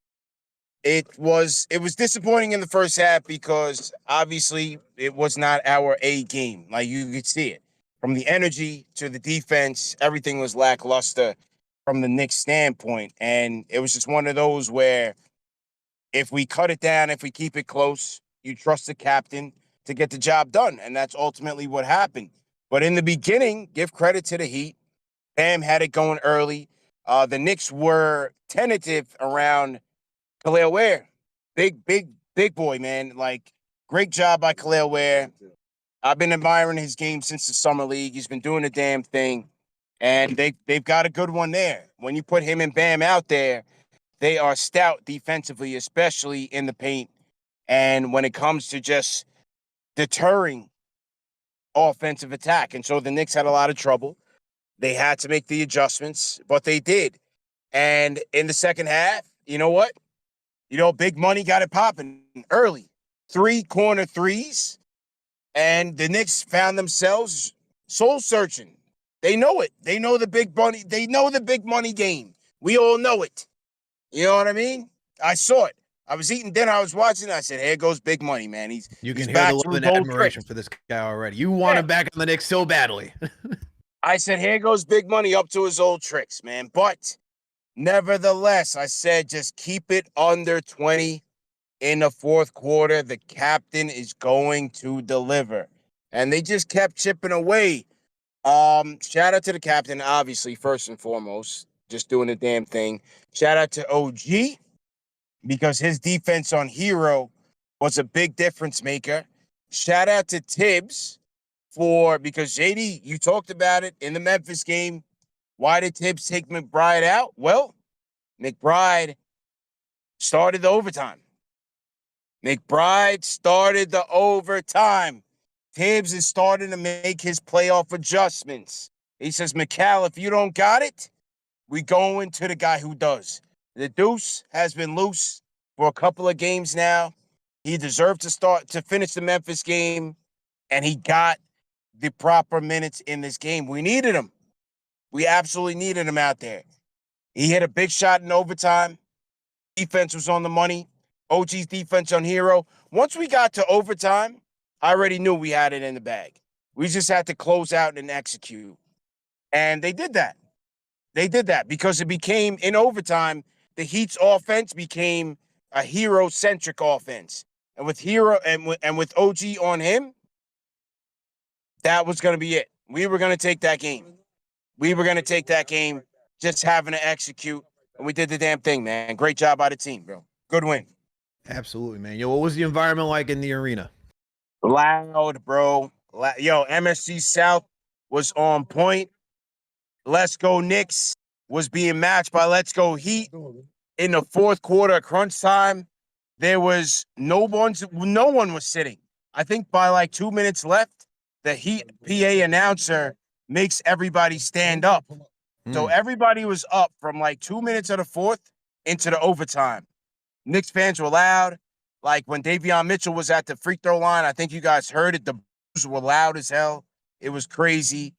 it was disappointing in the first half because obviously it was not our A game. Like you could see it. From the energy to the defense, everything was lackluster from the Knicks standpoint. And it was just one of those where if we cut it down, if we keep it close, you trust the captain to get the job done. And that's ultimately what happened. But in the beginning, give credit to the Heat. Bam had it going early. The Knicks were tentative around Khalil Ware. Big boy, man. Like, great job by Khalil Ware. I've been admiring his game since the summer league. He's been doing the damn thing. And they've got a good one there. When you put him and Bam out there, they are stout defensively, especially in the paint. And when it comes to just deterring offensive attack. And so the Knicks had a lot of trouble. They had to make the adjustments, but they did. And in the second half, you know what? Big money got it popping early. 3 corner threes. And the Knicks found themselves soul searching. They know it. They know the big money. They know the big money game. We all know it. You know what I mean? I saw it. I was eating dinner. I was watching. I said, "Here goes big money, man. He's You can he's hear back the to love his and old admiration tricks." for this guy already. You want him back on the Knicks so badly. I said, "Here goes big money up to his old tricks, man." But nevertheless, I said, just keep it under 20 in the fourth quarter. The captain is going to deliver, and they just kept chipping away. Shout out to the captain, obviously, first and foremost, just doing the damn thing. Shout out to OG because his defense on Hero was a big difference maker. Shout out to Tibbs because JD, you talked about it in the Memphis game. Why did Tibbs take McBride out? Well, McBride started the overtime. McBride started the overtime. Tibbs is starting to make his playoff adjustments. He says, McCall, if you don't got it, we going to the guy who does. The deuce has been loose for a couple of games now. He deserved to finish the Memphis game, and he got the proper minutes in this game. We needed him. We absolutely needed him out there. He hit a big shot in overtime. Defense was on the money. OG's defense on Hero. Once we got to overtime, I already knew we had it in the bag. We just had to close out and execute. And they did that. They did that because it became, in overtime, the Heat's offense became a hero-centric offense. And with Hero and with OG on him, that was going to be it. We were going to take that game. We were going to take that game, just having to execute. And we did the damn thing, man. Great job by the team, bro. Good win. Absolutely, man. Yo, what was the environment like in the arena? Loud, bro. MSG South was on point. Let's Go Knicks was being matched by Let's Go Heat. In the fourth quarter, crunch time, there was no one was sitting. I think by like 2 minutes left, the Heat PA announcer makes everybody stand up. So everybody was up from like 2 minutes of the fourth into the overtime. Knicks fans were loud. Like when Davion Mitchell was at the free throw line, I think you guys heard it. The boos were loud as hell. It was crazy.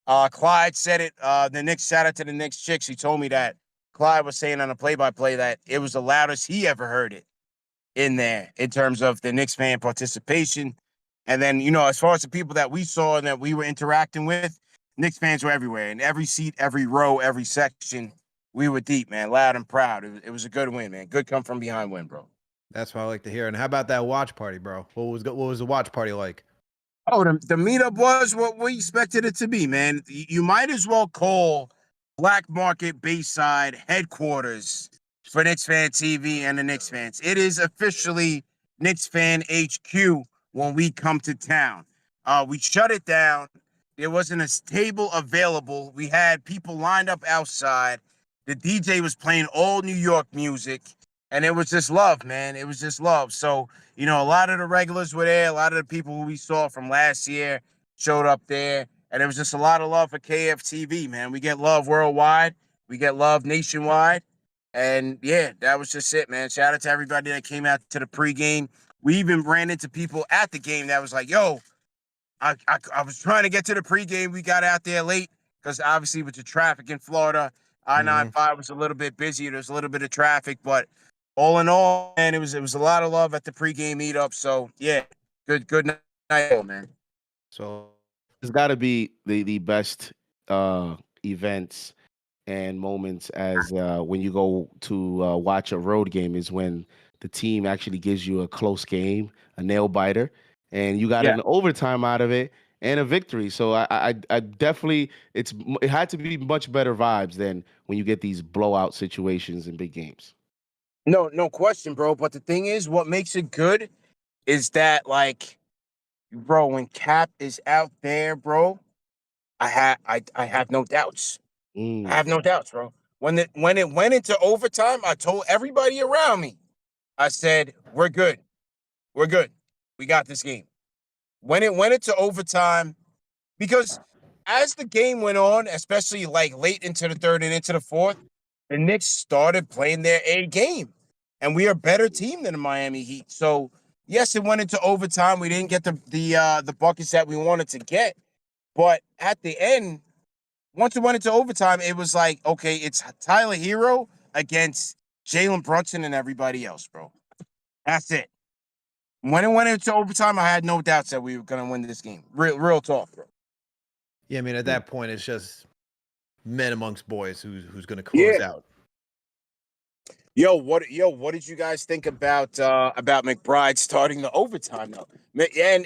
Clyde said it. The Knicks, shout out to the Knicks chicks. He told me that Clyde was saying on a play-by-play that it was the loudest he ever heard it in there in terms of the Knicks fan participation. And then, as far as the people that we saw and that we were interacting with, Knicks fans were everywhere. In every seat, every row, every section, we were deep, man, loud and proud. It was a good win, man. Good come from behind win, bro. That's what I like to hear. And how about that watch party, bro? What was the watch party like? Oh, the meetup was what we expected it to be, man. You might as well call Black Market Bayside headquarters for Knicks Fan TV and the Knicks fans. It is officially Knicks Fan HQ when we come to town. We shut it down. There wasn't a table available. We had people lined up outside. The DJ was playing all New York music, and it was just love, man. It was just love. So, a lot of the regulars were there. A lot of the people who we saw from last year showed up there. And it was just a lot of love for KFTV, man. We get love worldwide. We get love nationwide. And, yeah, that was just it, man. Shout out to everybody that came out to the pregame. We even ran into people at the game that was like, yo, I was trying to get to the pregame. We got out there late because obviously with the traffic in Florida, I-95 was a little bit busy. There's a little bit of traffic, but all in all, man, it was a lot of love at the pregame meetup. So yeah, good night, man. So It's got to be the best events and moments as when you go to watch a road game is when the team actually gives you a close game, a nail biter, and you got Yeah. an overtime out of it and a victory. So I definitely it had to be much better vibes than when you get these blowout situations in big games. No question, bro. But the thing is, what makes it good is that, like, bro, when Cap is out there, bro, I have no doubts. I Mm. have no doubts, bro. When it went into overtime, I told everybody around me, I said, we're good. We're good. We got this game. When it went into overtime, because as the game went on, especially like late into the third and into the fourth, the Knicks started playing their A game. And we are a better team than the Miami Heat. So yes, it went into overtime. We didn't get the buckets that we wanted to get. But at the end, once it went into overtime, it was like, okay, it's Tyler Hero against Jalen Brunson and everybody else, bro. That's it. When it went into overtime, I had no doubts that we were gonna win this game. Real talk, bro. yeah, I mean, at that point, it's just men amongst boys who's going to close Yeah. out. What did you guys think about McBride starting the overtime though? And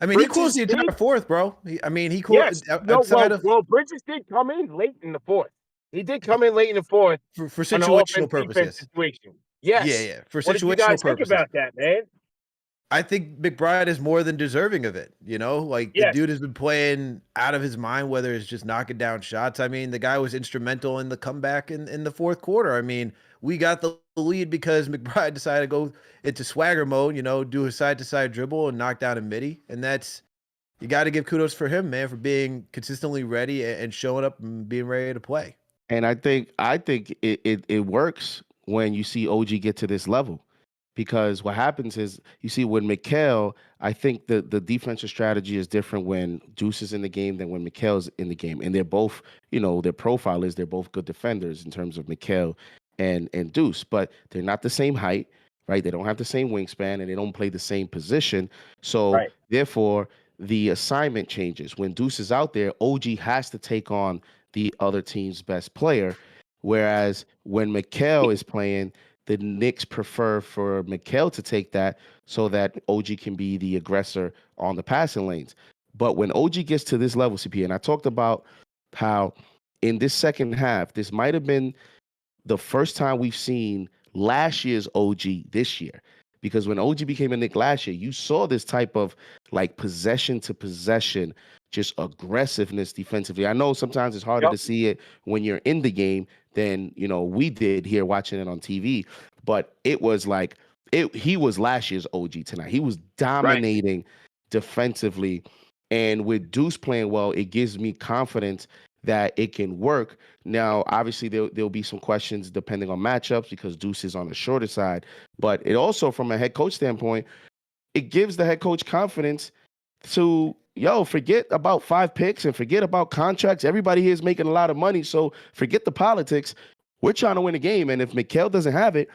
I mean, he closed Bridges the entire did. fourth, bro. He Yes. closed No, outside of Bridges did come in late in the fourth. He did come in late in the fourth for on an situational offense defense purposes. situation. Yeah, Yes. yeah, for What did you situational guys think purposes. about that, man? I think McBride is more than deserving of it. You know, like the Yes. dude has been playing out of his mind, whether it's just knocking down shots. I mean, the guy was instrumental in the comeback in the fourth quarter. I mean, we got the lead because McBride decided to go into swagger mode, you know, do a side to side dribble and knock down a midi. And that's, you got to give kudos for him, man, for being consistently ready and showing up and being ready to play. And I think it works when you see OG get to this level. Because what happens is you see when Mikal, I think the defensive strategy is different when Deuce is in the game than when Mikal's in the game. And they're both, you know, their profile is they're both good defenders in terms of Mikal and Deuce, but they're not the same height, right? They don't have the same wingspan and they don't play the same position. So Right. therefore, the assignment changes. When Deuce is out there, OG has to take on the other team's best player. Whereas when Mikal is playing, the Knicks prefer for Mikal to take that so that OG can be the aggressor on the passing lanes. But when OG gets to this level, CP, and I talked about how in this second half, this might have been the first time we've seen last year's OG this year. Because when OG became a Knick last year, you saw this type of like possession to possession, just aggressiveness defensively. I know sometimes it's harder to see it when you're in the game than, you know, we did here watching it on TV, but it was like he was last year's OG tonight. He was dominating defensively. And with Deuce playing well, it gives me confidence that it can work. Now, obviously, there'll be some questions depending on matchups because Deuce is on the shorter side. But it also, from a head coach standpoint, it gives the head coach confidence to, forget about 5 picks and forget about contracts. Everybody here is making a lot of money, so forget the politics. We're trying to win a game. And if Mikal doesn't have it,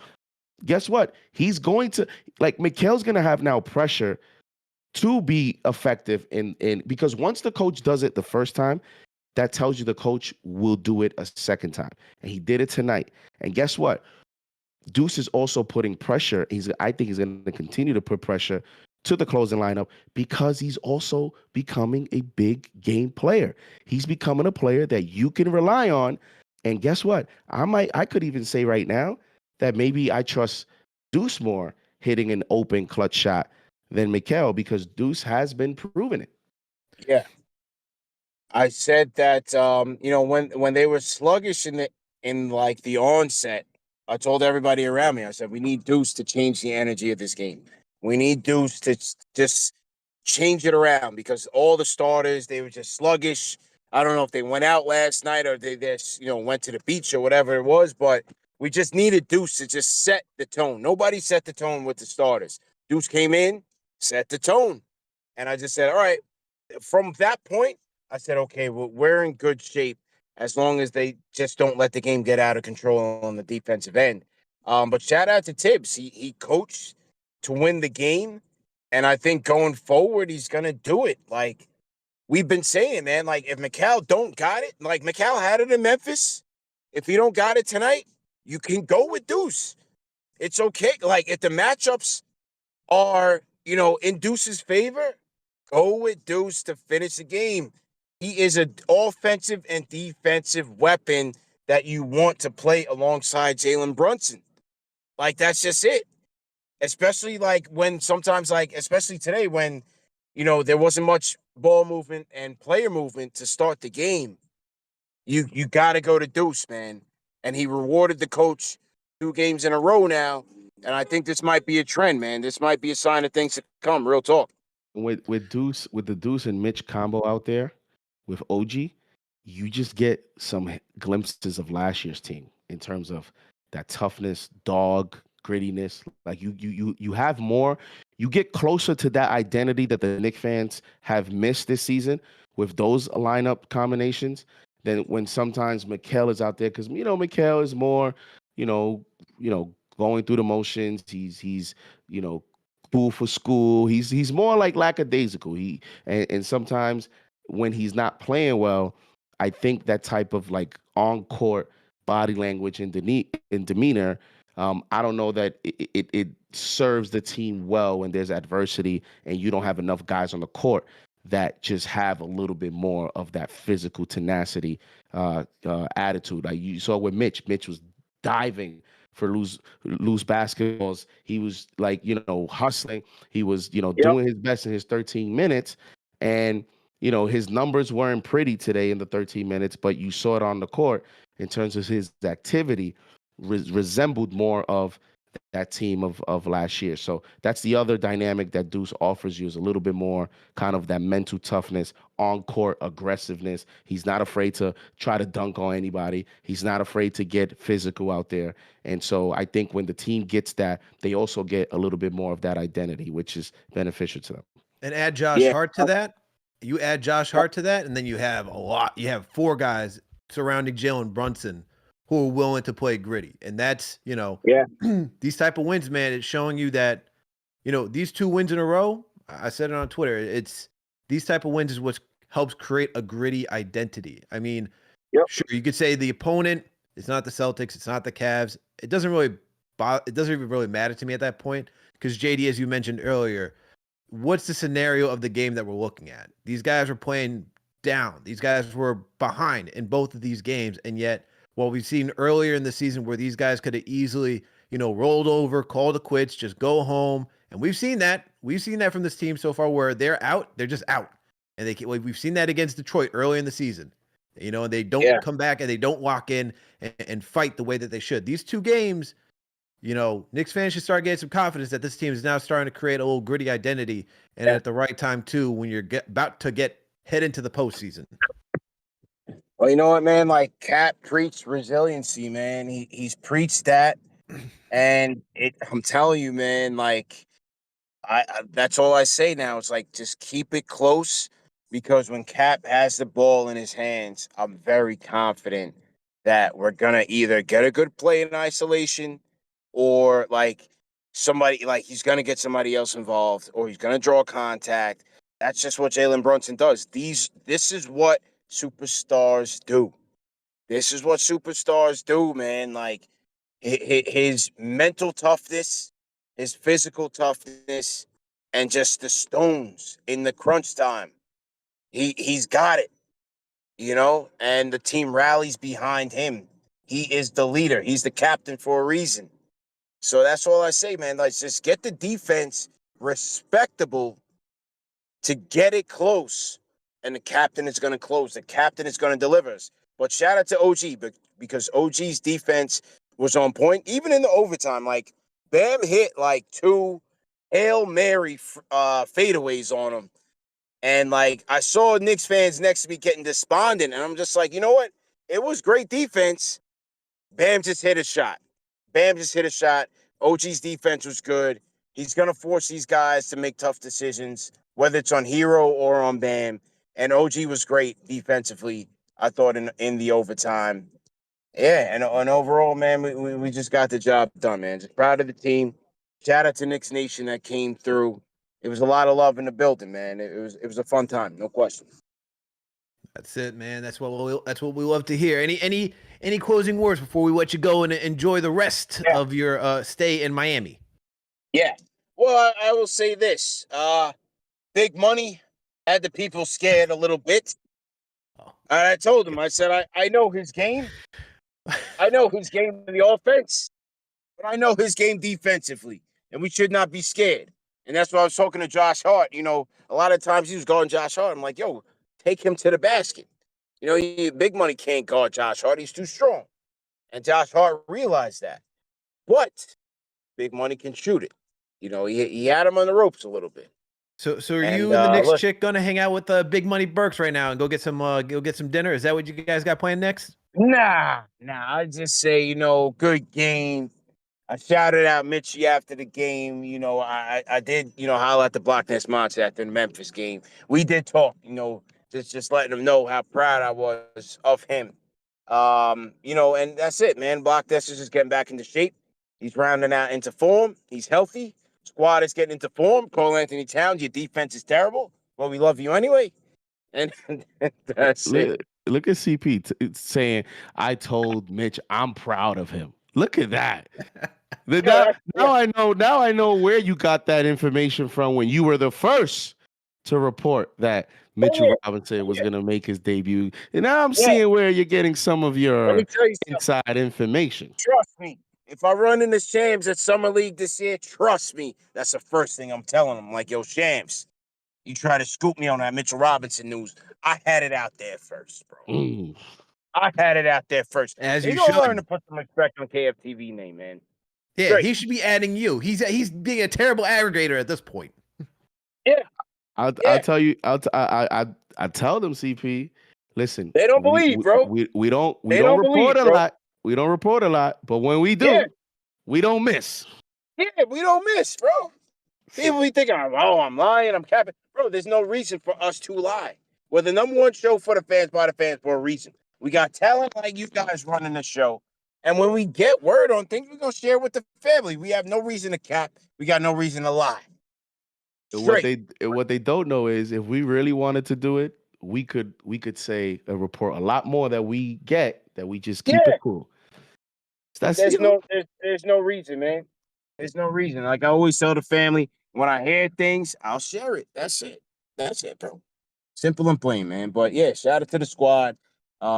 guess what? He's going to, like, Mikal's going to have now pressure to be effective in because once the coach does it the first time, that tells you the coach will do it a second time. And he did it tonight. And guess what? Deuce is also putting pressure. I think he's going to continue to put pressure to the closing lineup because he's also becoming a big game player. He's becoming a player that you can rely on. And guess what? I could even say right now that maybe I trust Deuce more hitting an open clutch shot than Mikal because Deuce has been proving it. Yeah. I said that when they were sluggish in like the onset, I told everybody around me, I said, we need Deuce to change the energy of this game. We need Deuce to just change it around because all the starters, they were just sluggish. I don't know if they went out last night or they just, went to the beach or whatever it was, but we just needed Deuce to just set the tone. Nobody set the tone with the starters. Deuce came in, set the tone. And I just said, all right. From that point, I said, okay, well, we're in good shape as long as they just don't let the game get out of control on the defensive end. But shout out to Tibbs. He coached to win the game. And I think going forward, he's going to do it. Like we've been saying, man, like if Mikal don't got it, like Mikal had it in Memphis. If he don't got it tonight, you can go with Deuce. It's okay. Like if the matchups are, in Deuce's favor, go with Deuce to finish the game. He is an offensive and defensive weapon that you want to play alongside Jalen Brunson. Like, that's just it. Especially like when sometimes, like, especially today when, there wasn't much ball movement and player movement to start the game. You got to go to Deuce, man. And he rewarded the coach 2 games in a row now. And I think this might be a trend, man. This might be a sign of things to come. Real talk. With the Deuce and Mitch combo out there with OG, you just get some glimpses of last year's team in terms of that toughness, dog, grittiness. Like you have more, you get closer to that identity that the Knicks fans have missed this season with those lineup combinations than when sometimes Mikal is out there because Mikal is more, you know, going through the motions. He's cool for school. He's more like lackadaisical. And sometimes when he's not playing well, I think that type of like on court body language and demeanor. I don't know that it serves the team well when there's adversity and you don't have enough guys on the court that just have a little bit more of that physical tenacity attitude. Like you saw with Mitch. Mitch was diving for loose basketballs. He was like, hustling. He was, doing his best in his 13 minutes. And, his numbers weren't pretty today in the 13 minutes, but you saw it on the court in terms of his activity resembled more of that team of last year. So that's the other dynamic that Deuce offers you is a little bit more kind of that mental toughness, on-court aggressiveness. He's not afraid to try to dunk on anybody. He's not afraid to get physical out there. And so I think when the team gets that, they also get a little bit more of that identity, which is beneficial to them. And add Josh Hart to that. You add Josh Hart to that, and then you have you have 4 guys surrounding Jalen Brunson who are willing to play gritty. And that's, these type of wins, man, it's showing you that, these 2 wins in a row, I said it on Twitter, it's these type of wins is what helps create a gritty identity. I mean, sure, you could say the opponent, it's not the Celtics, it's not the Cavs. It doesn't even really matter to me at that point because JD, as you mentioned earlier, what's the scenario of the game that we're looking at? These guys were playing down. These guys were behind in both of these games, and yet what we've seen earlier in the season where these guys could have easily, rolled over, called it quits, just go home. And we've seen that. We've seen that from this team so far where they're out, they're just out. And we've seen that against Detroit early in the season, and they don't come back and they don't lock in and fight the way that they should. These 2 games, Knicks fans should start getting some confidence that this team is now starting to create a little gritty identity and at the right time too, when you're about to head into the postseason. Well, you know what, man? Like Cat preached resiliency, man. He's preached that, and I'm telling you, man. Like, I that's all I say now. It's like just keep it close because when Cap has the ball in his hands, I'm very confident that we're gonna either get a good play in isolation, or like he's gonna get somebody else involved, or he's gonna draw contact. That's just what Jalen Brunson does. This is what superstars do. This is what superstars do, man. Like his mental toughness, his physical toughness, and just the stones in the crunch time. He's got it, and the team rallies behind him. He is the leader. He's the captain for a reason. So that's all I say, man. Let's just get the defense respectable to get it close, and the captain is going to close. The captain is going to deliver us. But shout out to OG because OG's defense was on point, even in the overtime. Like Bam hit like 2 Hail Mary fadeaways on him, and like I saw Knicks fans next to me getting despondent, and I'm just like, you know what? It was great defense. Bam just hit a shot. OG's defense was good. He's going to force these guys to make tough decisions. whether it's on Hero or on Bam. And OG was great defensively, I thought, in the overtime. Yeah, and overall, man, we just got the job done, man. Just proud of the team. Shout out to Knicks Nation that came through. It was a lot of love in the building, man. It was a fun time, no question. That's it, man. That's what we love to hear. Any closing words before we let you go and enjoy the rest of your stay in Miami? Yeah. Well, I will say this. Big Money had the people scared a little bit. I told him, I said, I know his game. I know his game in the offense, but I know his game defensively, and we should not be scared. And that's why I was talking to Josh Hart. You know, a lot of times he was guarding Josh Hart. I'm like, yo, take him to the basket. You know, Big Money can't guard Josh Hart. He's too strong. And Josh Hart realized that. But Big Money can shoot it. You know, he had him on the ropes a little bit. So are you and the Knicks chick gonna hang out with Big Money Burks right now and go get some dinner? Is that what you guys got planned next? Nah. I just say, you know, good game. I shouted out Mitchie after the game. You know, I did, you know, holler at the Block Nest Monster after the Memphis game. We did talk, you know, just letting him know how proud I was of him. You know, and that's it, man. Block Nest is just getting back into shape. He's rounding out into form. He's healthy. Squad is getting into form. Cole Anthony Towns, your defense is terrible. Well, we love you anyway. And that's it. Look at CP saying, I told Mitch I'm proud of him. Look at that. Now I know where you got that information from when you were the first to report that Mitchell Robinson was going to make his debut. And now I'm seeing where you're getting some of your inside information. Trust me. If I run into Shams at Summer League this year, trust me, that's the first thing I'm telling him. Like, yo, Shams, you try to scoop me on that Mitchell Robinson news. I had it out there first, bro. I had it out there first. As you should. Learn to put some respect on KFTV name, man. Yeah, Great. He should be adding you. He's being a terrible aggregator at this point. Yeah. I'll tell you. I tell them, CP. Listen, they don't believe, bro. We don't report a lot. We don't report a lot, but when we do, we don't miss. Yeah, we don't miss, bro. People be thinking, oh, I'm lying, I'm capping. Bro, there's no reason for us to lie. We're the number one show for the fans, by the fans, for a reason. We got talent like you guys running the show. And when we get word on things, we're going to share with the family. We have no reason to cap. We got no reason to lie. What they don't know is if we really wanted to do it, we could say a report a lot more that we get, that we just keep it cool. There's no reason, man. There's no reason. Like I always tell the family, when I hear things, I'll share it. That's it, bro. Simple and plain, man. But yeah, shout out to the squad.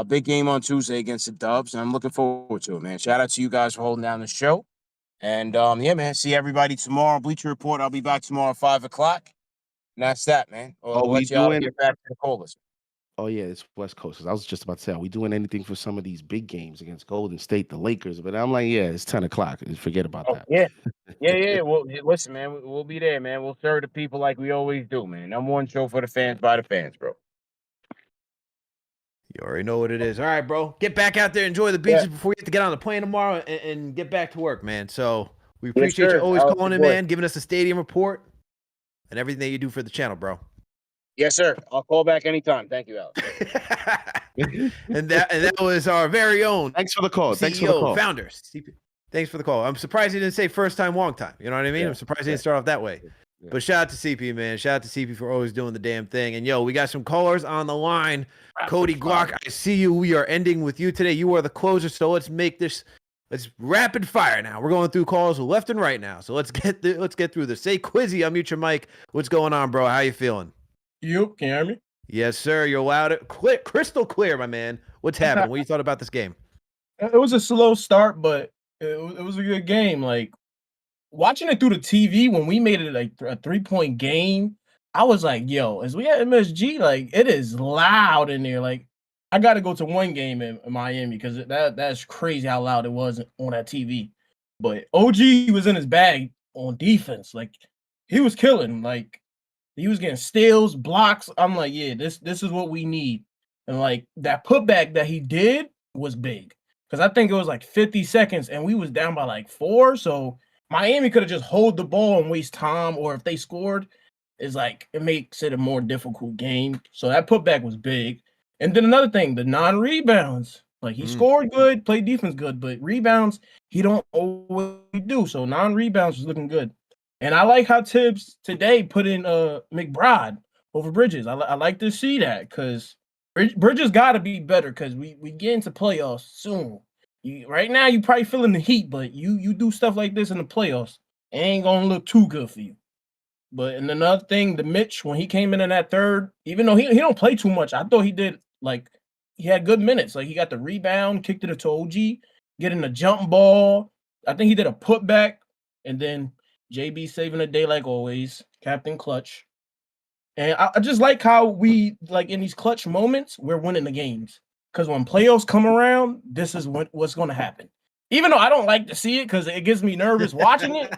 Big game on Tuesday against the Dubs, and I'm looking forward to it, man. Shout out to you guys for holding down the show. And yeah, man, see everybody tomorrow. Bleacher Report. I'll be back tomorrow at 5:00. And that's that, man. I'll let y'all get back to the callers. Oh yeah, it's West Coast. I was just about to say, are we doing anything for some of these big games against Golden State, the Lakers? But I'm like, yeah, it's 10:00. Forget about that. Yeah. Well, listen, man, we'll be there, man. We'll serve the people like we always do, man. Number one show for the fans by the fans, bro. You already know what it is. All right, bro. Get back out there, enjoy the beaches before you have to get on the plane tomorrow and get back to work, man. So we appreciate you always calling in, man, giving us a stadium report and everything that you do for the channel, bro. Yes, sir. I'll call back anytime. Thank you, Alex. and that was our very own. Thanks for the call. CEO, Thanks for the call. Founder. Thanks for the call. I'm surprised he didn't say first time, long time. You know what I mean? I'm surprised he didn't start off that way. Yeah. But shout out to CP, man. Shout out to CP for always doing the damn thing. And yo, we got some callers on the line. Cody Glock, I see you. We are ending with you today. You are the closer, so let's make this. Let's rapid fire now. We're going through calls left and right now. So let's get through this. Sayquizzy, unmute your mic. What's going on, bro? How you feeling? Can you hear me? Yes, sir. You're loud, clear, crystal clear, my man. What's happening? What you thought about this game? It was a slow start, but it was a good game. Like watching it through the TV when we made it like a 3-point game, I was like, "Yo, as we at MSG, like it is loud in there." Like I got to go to one game in Miami because that's crazy how loud it was on that TV. But OG was in his bag on defense. Like he was killing. Like. He was getting steals, blocks. I'm like, yeah, this is what we need. And like that putback that he did was big. Because I think it was like 50 seconds and we was down by like 4. So Miami could have just hold the ball and waste time. Or if they scored, is like it makes it a more difficult game. So that putback was big. And then another thing, the non-rebounds. Like he scored good, played defense good, but rebounds he don't always do. So non-rebounds was looking good. And I like how Tibbs today put in McBride over Bridges. I like to see that because Bridges got to be better because we get into playoffs soon. Right now you probably feeling the heat, but you do stuff like this in the playoffs, it ain't gonna look too good for you. But and another thing, the Mitch when he came in that third, even though he don't play too much, I thought he did like he had good minutes. Like he got the rebound, kicked it to OG, getting the jump ball. I think he did a putback, and then JB saving the day like always, Captain Clutch. And I just like how we like in these clutch moments, we're winning the games. Because when playoffs come around, this is what's going to happen. Even though I don't like to see it because it gets me nervous watching it.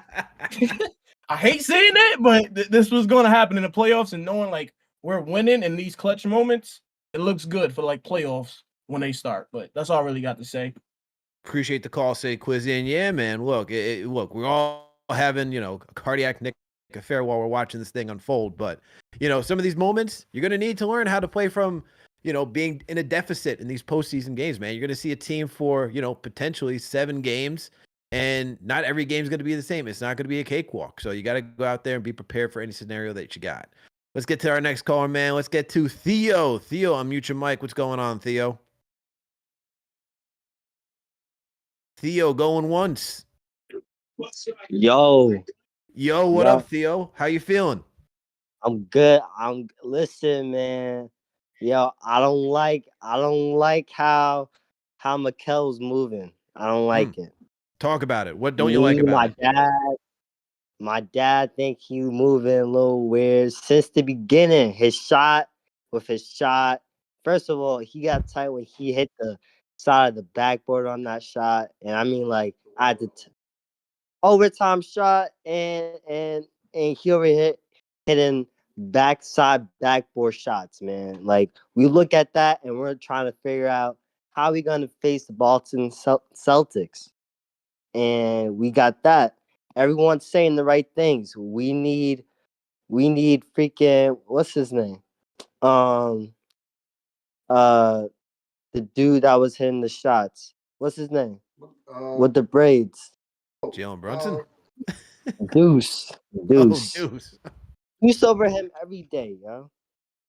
I hate seeing it, but this was going to happen in the playoffs, and knowing like we're winning in these clutch moments, it looks good for like playoffs when they start. But that's all I really got to say. Appreciate the call, Sayquizzy. And yeah, man, look, look, we're all having, a cardiac Nick affair while we're watching this thing unfold. But, some of these moments, you're going to need to learn how to play from, being in a deficit in these postseason games, man. You're going to see a team for, potentially 7 games, and not every game is going to be the same. It's not going to be a cakewalk. So you got to go out there and be prepared for any scenario that you got. Let's get to our next caller, man. Let's get to Theo. Theo, unmute your mic. What's going on, Theo? Theo going once. Yo, What up, Theo? How you feeling? I'm good. Listen, man. Yo, I don't like how Mikel's moving. I don't like it. Talk about it. What don't you like about it? My dad think he moving a little weird since the beginning. His shot. First of all, he got tight when he hit the side of the backboard on that shot, and I mean, like, I had to overtime shot, and he over hitting backside backboard shots, man. Like, we look at that and we're trying to figure out how we gonna face the Boston Celtics, and we got that. Everyone's saying the right things. We need freaking what's his name? The dude that was hitting the shots. What's his name? With the braids. Jalen Brunson? Deuce. Deuce. Deuce over him every day, yo.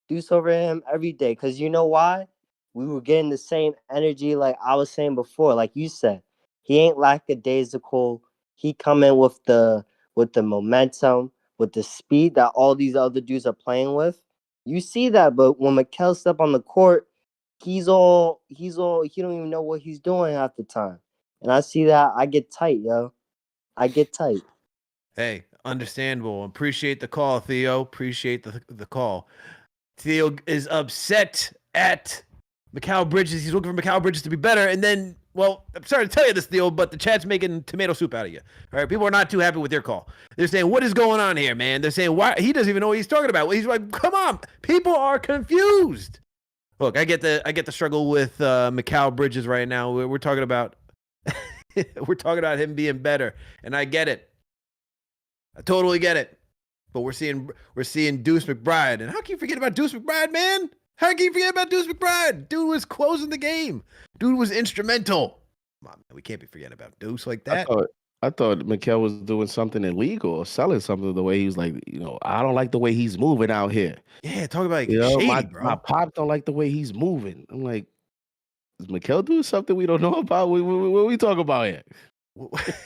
Deuce over him every day. Because you know why? We were getting the same energy like I was saying before. Like you said, he ain't lackadaisical. He come in with the momentum, with the speed that all these other dudes are playing with. You see that, but when Mikel step on the court, he don't even know what he's doing half the time. And I see that, I get tight, yo. I get tight. Hey, understandable. Appreciate the call, Theo. Appreciate the call. Theo is upset at Mikal Bridges. He's looking for Mikal Bridges to be better. And then, well, I'm sorry to tell you this, Theo, but the chat's making tomato soup out of you. All right, people are not too happy with your call. They're saying, what is going on here, man? They're saying, why? He doesn't even know what he's talking about. He's like, come on. People are confused. Look, I get the struggle with Mikal Bridges right now. We're talking about we're talking about him being better, and I get it. I totally get it. But we're seeing Deuce McBride, and how can you forget about Deuce McBride, man? How can you forget about Deuce McBride? Dude was closing the game. Dude was instrumental. Come on, man. We can't be forgetting about Deuce like that. I thought Mikel was doing something illegal or selling something the way he was like, I don't like the way he's moving out here. Yeah, talk about shady, bro. My pop don't like the way he's moving. I'm like, is Mikel doing something we don't know about? What we talking about here?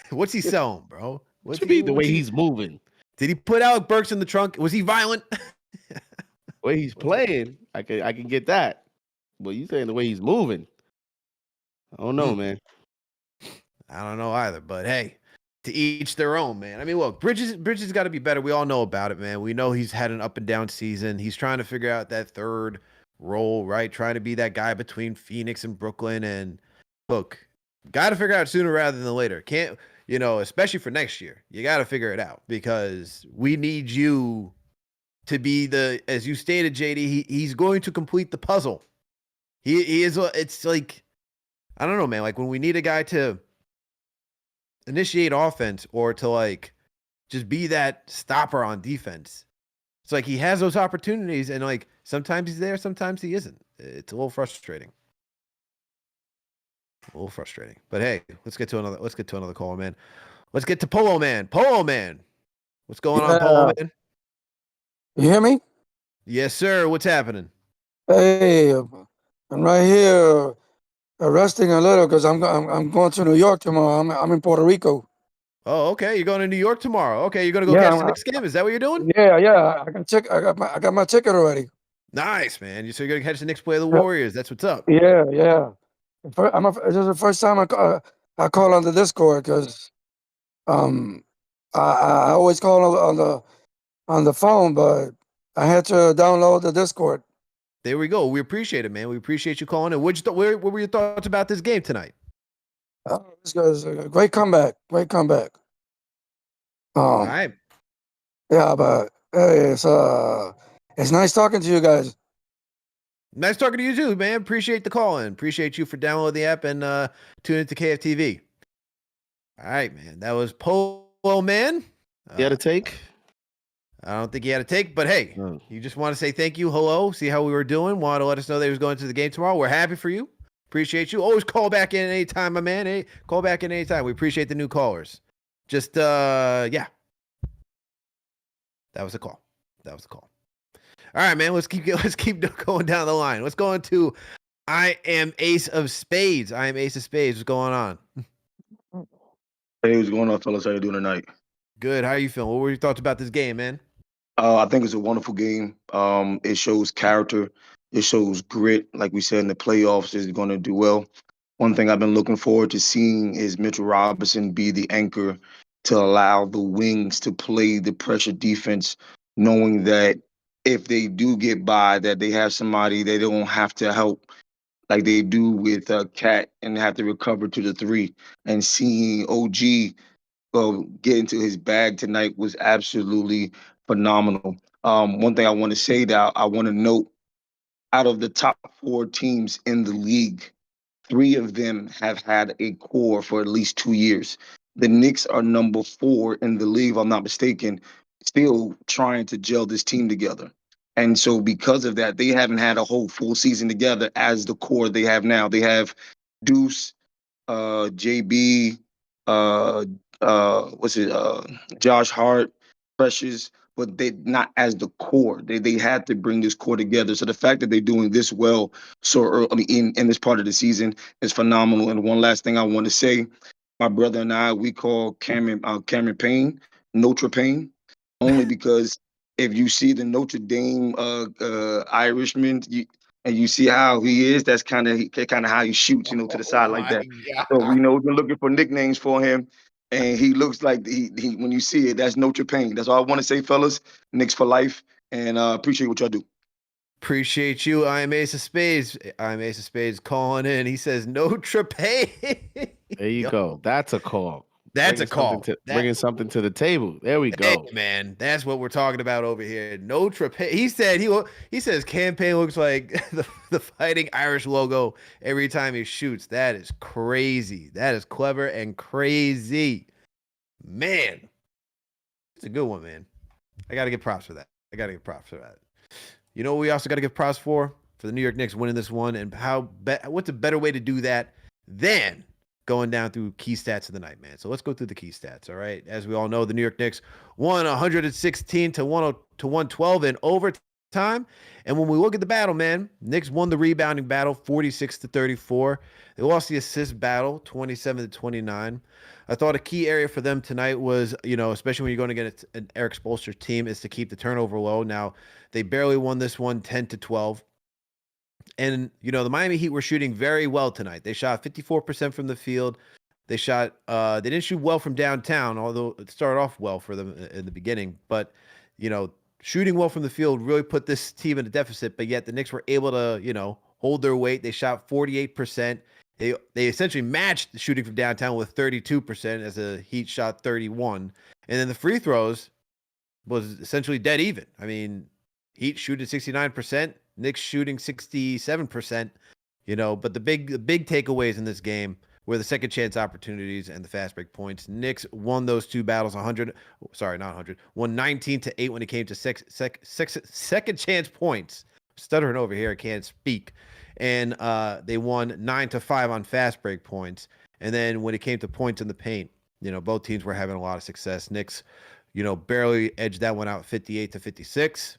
What's he selling, bro? What you mean the way he's moving? Did he put Alec Burks in the trunk? Was he violent? The way he's playing, I can get that. But you saying the way he's moving? I don't know, man. I don't know either. But hey, to each their own, man. I mean, look, Bridges got to be better. We all know about it, man. We know he's had an up and down season. He's trying to figure out that third role, right? Trying to be that guy between Phoenix and Brooklyn. And look, got to figure out sooner rather than later. Can't, especially for next year. You got to figure it out because we need you to be as you stated, JD, he's going to complete the puzzle. He is, it's like, I don't know, man. Like when we need a guy to initiate offense or to like just be that stopper on defense. It's like he has those opportunities, and like sometimes he's there, sometimes he isn't. It's a little frustrating. A little frustrating. But hey, let's get to another caller, man. Let's get to Polo Man. Polo Man. What's going on, Polo Man? You hear me? Yes, sir. What's happening? Hey, I'm right here resting a little because I'm going to New York tomorrow. I'm in Puerto Rico. Oh, okay. You're going to New York tomorrow. Okay, you're gonna go Yeah, catch the Knicks game. Is that what you're doing? yeah. I got my ticket already. Nice, man. So you're gonna catch the Knicks play the Yeah. Warriors. That's what's up. Yeah. This is the first time I call on the Discord because I always call on the phone, but I had to download the Discord. There we go. We appreciate it, man. We appreciate you calling in. What were your thoughts about this game tonight? This guy's a great comeback. Great comeback. All right. Yeah, but hey, it's nice talking to you guys. Nice talking to you too, man. Appreciate the call in. Appreciate you for downloading the app and tuning into KFTV. All right, man. That was Polo Man. You had a take? I don't think he had a take, but hey, you just want to say thank you, hello, see how we were doing. Wanted to let us know that he was going to the game tomorrow. We're happy for you. Appreciate you. Always call back in anytime, my man. Hey, call back in anytime. We appreciate the new callers. Just yeah. That was a call. All right, man. Let's keep going down the line. Let's go into I am Ace of Spades. What's going on? Hey, what's going on, fellas? How you doing tonight? Good. How are you feeling? What were your thoughts about this game, man? I think it's a wonderful game. It shows character. It shows grit. Like we said in the playoffs, is going to do well. One thing I've been looking forward to seeing is Mitchell Robinson be the anchor to allow the wings to play the pressure defense, knowing that if they do get by, that they have somebody they don't have to help like they do with Cat and have to recover to the three. And seeing OG get into his bag tonight was absolutely phenomenal. One thing I want to say that I want to note, out of the top 4 teams in the league, 3 of them have had a core for at least 2 years. The Knicks are number 4 in the league, if I'm not mistaken, still trying to gel this team together. And so because of that, they haven't had a whole full season together as the core they have now. They have Deuce, JB, uh, what's it, Josh Hart, Precious, but they not as the core. They had to bring this core together. So the fact that they're doing this well so early, I mean, in this part of the season is phenomenal. And one last thing I want to say, my brother and I, we call Cameron Payne Notre Payne, only because if you see the Notre Dame Irishman, and you see how he is, that's kind of how he shoots, to the side like that. So we know we've been looking for nicknames for him, and he looks like he when you see it, that's Notre Payne. That's all I want to say, fellas. Knicks for life, and appreciate what y'all do. Appreciate you. I am Ace of Spades. Calling in. He says Notre Payne. There you go. That's a call. That's a call. Bringing something to the table. There we go. Hey, man, that's what we're talking about over here. Notre Payne. He said he says campaign looks like the Fighting Irish logo every time he shoots. That is crazy. That is clever and crazy. Man, it's a good one, man. I got to give props for that. You know what we also got to give props for the New York Knicks winning this one, and what's a better way to do that than going down through key stats of the night, man. So let's go through the key stats, all right? As we all know, the New York Knicks won 116 to 112 in overtime. And when we look at the battle, man, Knicks won the rebounding battle 46 to 34. They lost the assist battle 27 to 29. I thought a key area for them tonight was, especially when you're going to get an Eric Spoelstra team, is to keep the turnover low. Now, they barely won this one 10 to 12. And, the Miami Heat were shooting very well tonight. They shot 54% from the field. They didn't shoot well from downtown, although it started off well for them in the beginning. But, shooting well from the field really put this team in a deficit. But yet the Knicks were able to, hold their weight. They shot 48%. They essentially matched the shooting from downtown with 32% as the Heat shot 31. And then the free throws was essentially dead even. I mean, Heat shooting 69%. Knicks shooting 67%, but the big takeaways in this game were the second chance opportunities and the fast break points. Knicks won those two battles 119-8 when it came to second chance points. Stuttering over here, I can't speak. And they won 9-5 on fast break points. And then when it came to points in the paint, both teams were having a lot of success. Knicks, barely edged that one out 58-56.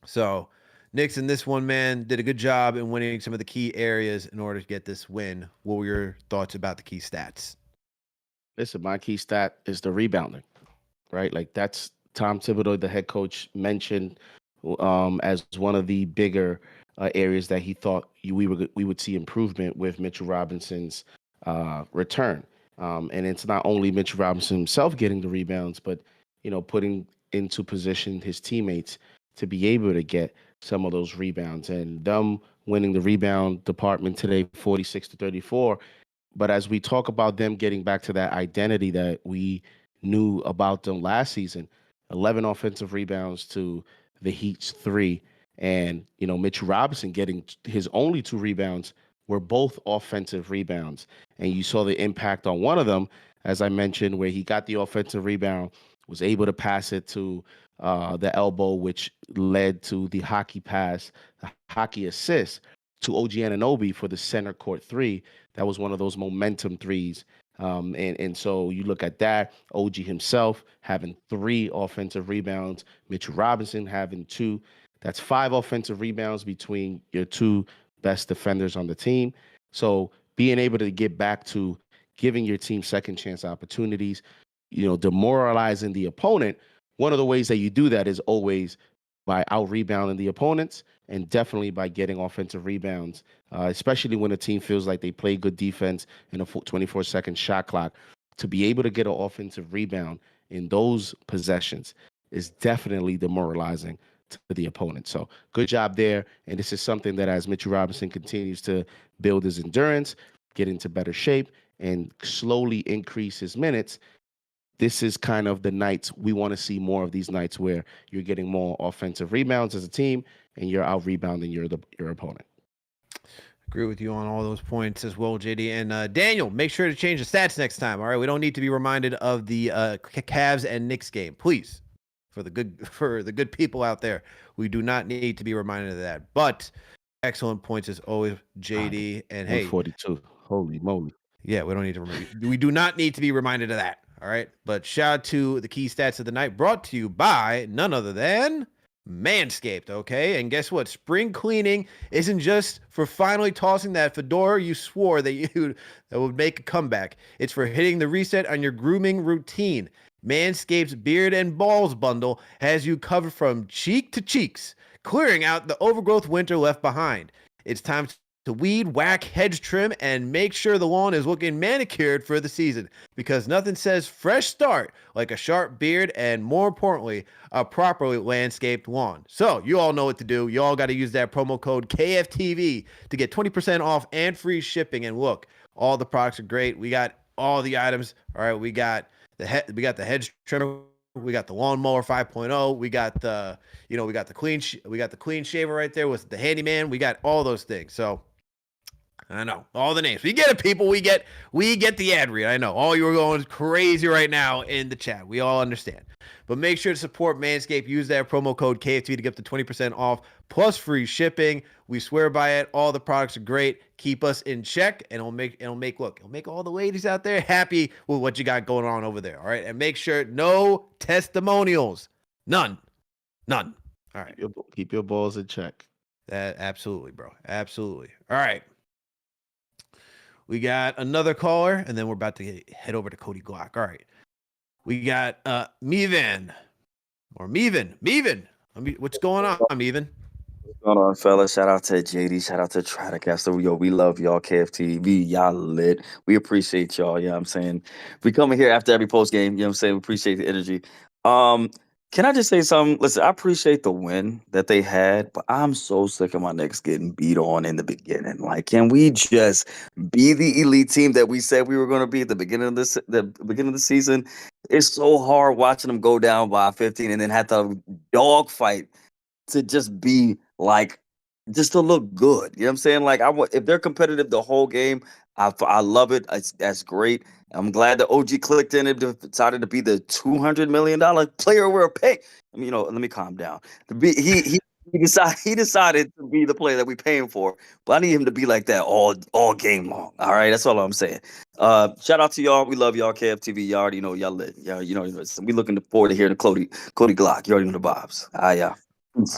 So Knicks in this one, man, did a good job in winning some of the key areas in order to get this win. What were your thoughts about the key stats? Listen, my key stat is the rebounding, right? Like that's Tom Thibodeau, the head coach, mentioned as one of the bigger areas that he thought we would see improvement with Mitchell Robinson's return. And it's not only Mitchell Robinson himself getting the rebounds, but putting into position his teammates to be able to get some of those rebounds, and them winning the rebound department today 46-34. But as we talk about them getting back to that identity that we knew about them last season, 11 offensive rebounds to the Heat's 3, and Mitchell Robinson getting his only 2 rebounds were both offensive rebounds. And you saw the impact on one of them, as I mentioned, where he got the offensive rebound, was able to pass it to the elbow, which led to the hockey pass, the hockey assist to OG Anunoby for the center court 3. That was one of those momentum threes. And so you look at that, OG himself having 3 offensive rebounds, Mitchell Robinson having 2. That's 5 offensive rebounds between your 2 best defenders on the team. So being able to get back to giving your team second chance opportunities, demoralizing the opponent. One of the ways that you do that is always by out-rebounding the opponents, and definitely by getting offensive rebounds, especially when a team feels like they play good defense in a 24-second shot clock. To be able to get an offensive rebound in those possessions is definitely demoralizing to the opponent. So good job there. And this is something that as Mitchell Robinson continues to build his endurance, get into better shape, and slowly increase his minutes, this is kind of the nights we want to see more of, these nights where you're getting more offensive rebounds as a team and you're out rebounding your opponent. Agree with you on all those points as well, JD. And Daniel, make sure to change the stats next time. All right, we don't need to be reminded of the Cavs and Knicks game, please. For the good people out there, we do not need to be reminded of that. But excellent points as always, JD. And hey, 42. Holy moly! Yeah, we don't need to we do not need to be reminded of that. All right. But shout out to the key stats of the night, brought to you by none other than Manscaped. Okay. And guess what? Spring cleaning isn't just for finally tossing that fedora you swore that would make a comeback. It's for hitting the reset on your grooming routine. Manscaped's Beard and Balls bundle has you covered from cheek to cheeks, clearing out the overgrowth winter left behind. It's time to weed, whack, hedge trim, and make sure the lawn is looking manicured for the season, because nothing says fresh start like a sharp beard and, more importantly, a properly landscaped lawn. So you all know what to do. You all got to use that promo code KFTV to get 20% off and free shipping. And look, all the products are great. We got all the items. All right, we got the hedge trimmer. We got the lawnmower 5.0. We got the clean shaver right there with the handyman. We got all those things. So I know all the names. We get it, people. We get the ad read. I know all you are going crazy right now in the chat. We all understand. But make sure to support Manscaped. Use that promo code KFTV to get up to 20% off plus free shipping. We swear by it. All the products are great. Keep us in check, and it'll make all the ladies out there happy with what you got going on over there. All right, and make sure no testimonials, none. All right, keep your balls in check. That absolutely, bro, absolutely. All right. We got another caller, and then we're about to head over to Cody Glock. All right. We got Mivan. What's going on, Mivan? What's going on, fellas? Shout out to JD. Shout out to Stratocaster. Yo, we love y'all, KFTV. Y'all lit. We appreciate y'all. You know what I'm saying? We come in here after every post game. You know what I'm saying? We appreciate the energy. Can I just say something? Listen, I appreciate the win that they had, but I'm so sick of my Knicks getting beat on in the beginning. Like, can we just be the elite team that we said we were going to be at the beginning of the season? It's so hard watching them go down by 15 and then have to dog fight to just be like, just to look good. You know what I'm saying? Like, if they're competitive the whole game, I love it. That's great. I'm glad the OG clicked in and decided to be the $200 million player we're paying. I mean, let me calm down. He decided to be the player that we're paying for, but I need him to be like that all game long. All right, that's all I'm saying. Shout out to y'all. We love y'all, KFTV. Y'all already know y'all lit. Y'all, we looking forward to hearing the Cody Glock. You already know the vibes. Yeah.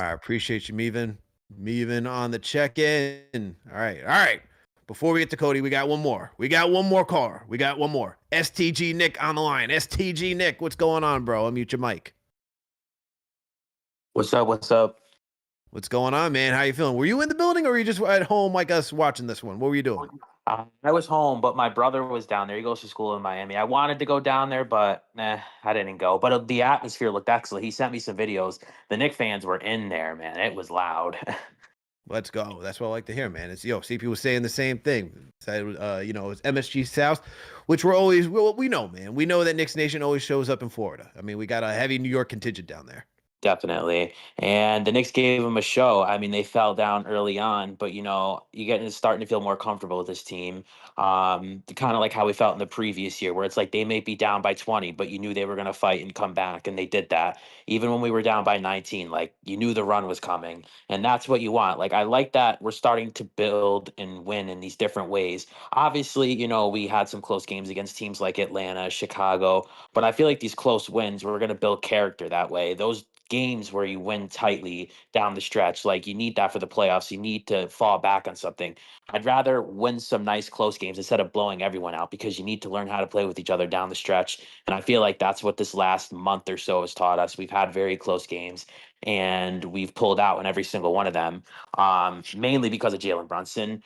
I appreciate you, Mivan. Mivan on the check-in. All right. Before we get to Cody, we got one more. We got one more caller. We got one more. STG Nick on the line. STG Nick, what's going on, bro? Unmute your mic. What's up? What's up? What's going on, man? How you feeling? Were you in the building or were you just at home like us watching this one? What were you doing? I was home, but my brother was down there. He goes to school in Miami. I wanted to go down there, but I didn't go. But the atmosphere looked excellent. He sent me some videos. The Knicks fans were in there, man. It was loud. Let's go. That's what I like to hear, man. It's CP was saying the same thing. Said it's MSG South, which we know, man. We know that Knicks Nation always shows up in Florida. I mean, we got a heavy New York contingent down there. Definitely. And the Knicks gave them a show. I mean, they fell down early on, but you starting to feel more comfortable with this team. Kind of like how we felt in the previous year, where it's like they may be down by 20, but you knew they were going to fight and come back, and they did that. Even when we were down by 19, like you knew the run was coming, and that's what you want. Like I like that we're starting to build and win in these different ways. Obviously, we had some close games against teams like Atlanta, Chicago, but I feel like these close wins, we're going to build character that way. Those games where you win tightly down the stretch, like you need that for the playoffs. You need to fall back on something. I'd rather win some nice close games instead of blowing everyone out, because you need to learn how to play with each other down the stretch. And I feel like that's what this last month or so has taught us. We've had very close games and we've pulled out in every single one of them, mainly because of Jalen Brunson.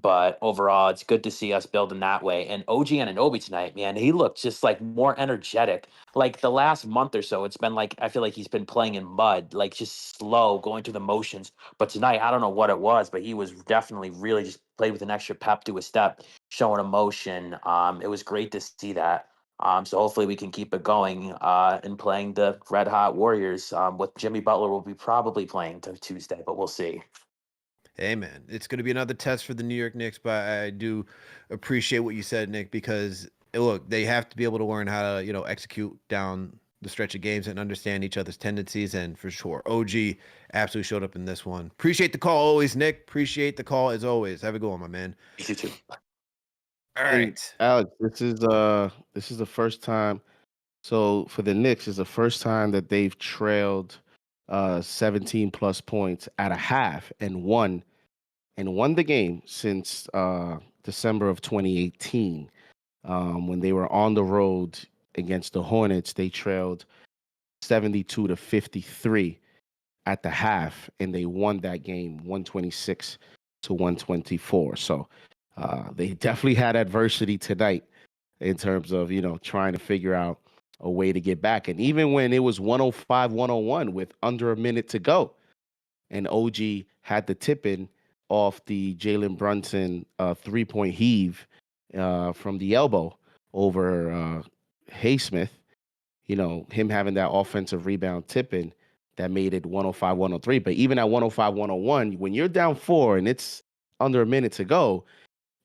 But overall, it's good to see us building that way. And OG Anunoby tonight, man, he looked just like more energetic. Like the last month or so, it's been like I feel like he's been playing in mud, like just slow, going through the motions. But tonight, I don't know what it was, but he was definitely really just played with an extra pep to his step, showing emotion. It was great to see that. So hopefully we can keep it going and playing the Red Hot Warriors. With Jimmy Butler will be probably playing Tuesday, but we'll see. Hey, man, it's going to be another test for the New York Knicks, but I do appreciate what you said, Nick, because look, they have to be able to learn how to, execute down the stretch of games and understand each other's tendencies. And for sure, OG absolutely showed up in this one. Appreciate the call always, Nick. Appreciate the call as always. Have a good one, my man. You too. All right, Alex, this is the first time. So for the Knicks, it's the first time that they've trailed 17 plus points at a half and won the game since December of 2018, when they were on the road against the Hornets. They trailed 72-53 at the half, and they won that game 126-124. So they definitely had adversity tonight in terms of trying to figure out a way to get back. And even when it was 105-101 with under a minute to go, and OG had the tip in off the Jalen Brunson 3-point heave from the elbow over Haysmith, him having that offensive rebound tip in that made it 105-103. But even at 105-101, when you're down 4 and it's under a minute to go,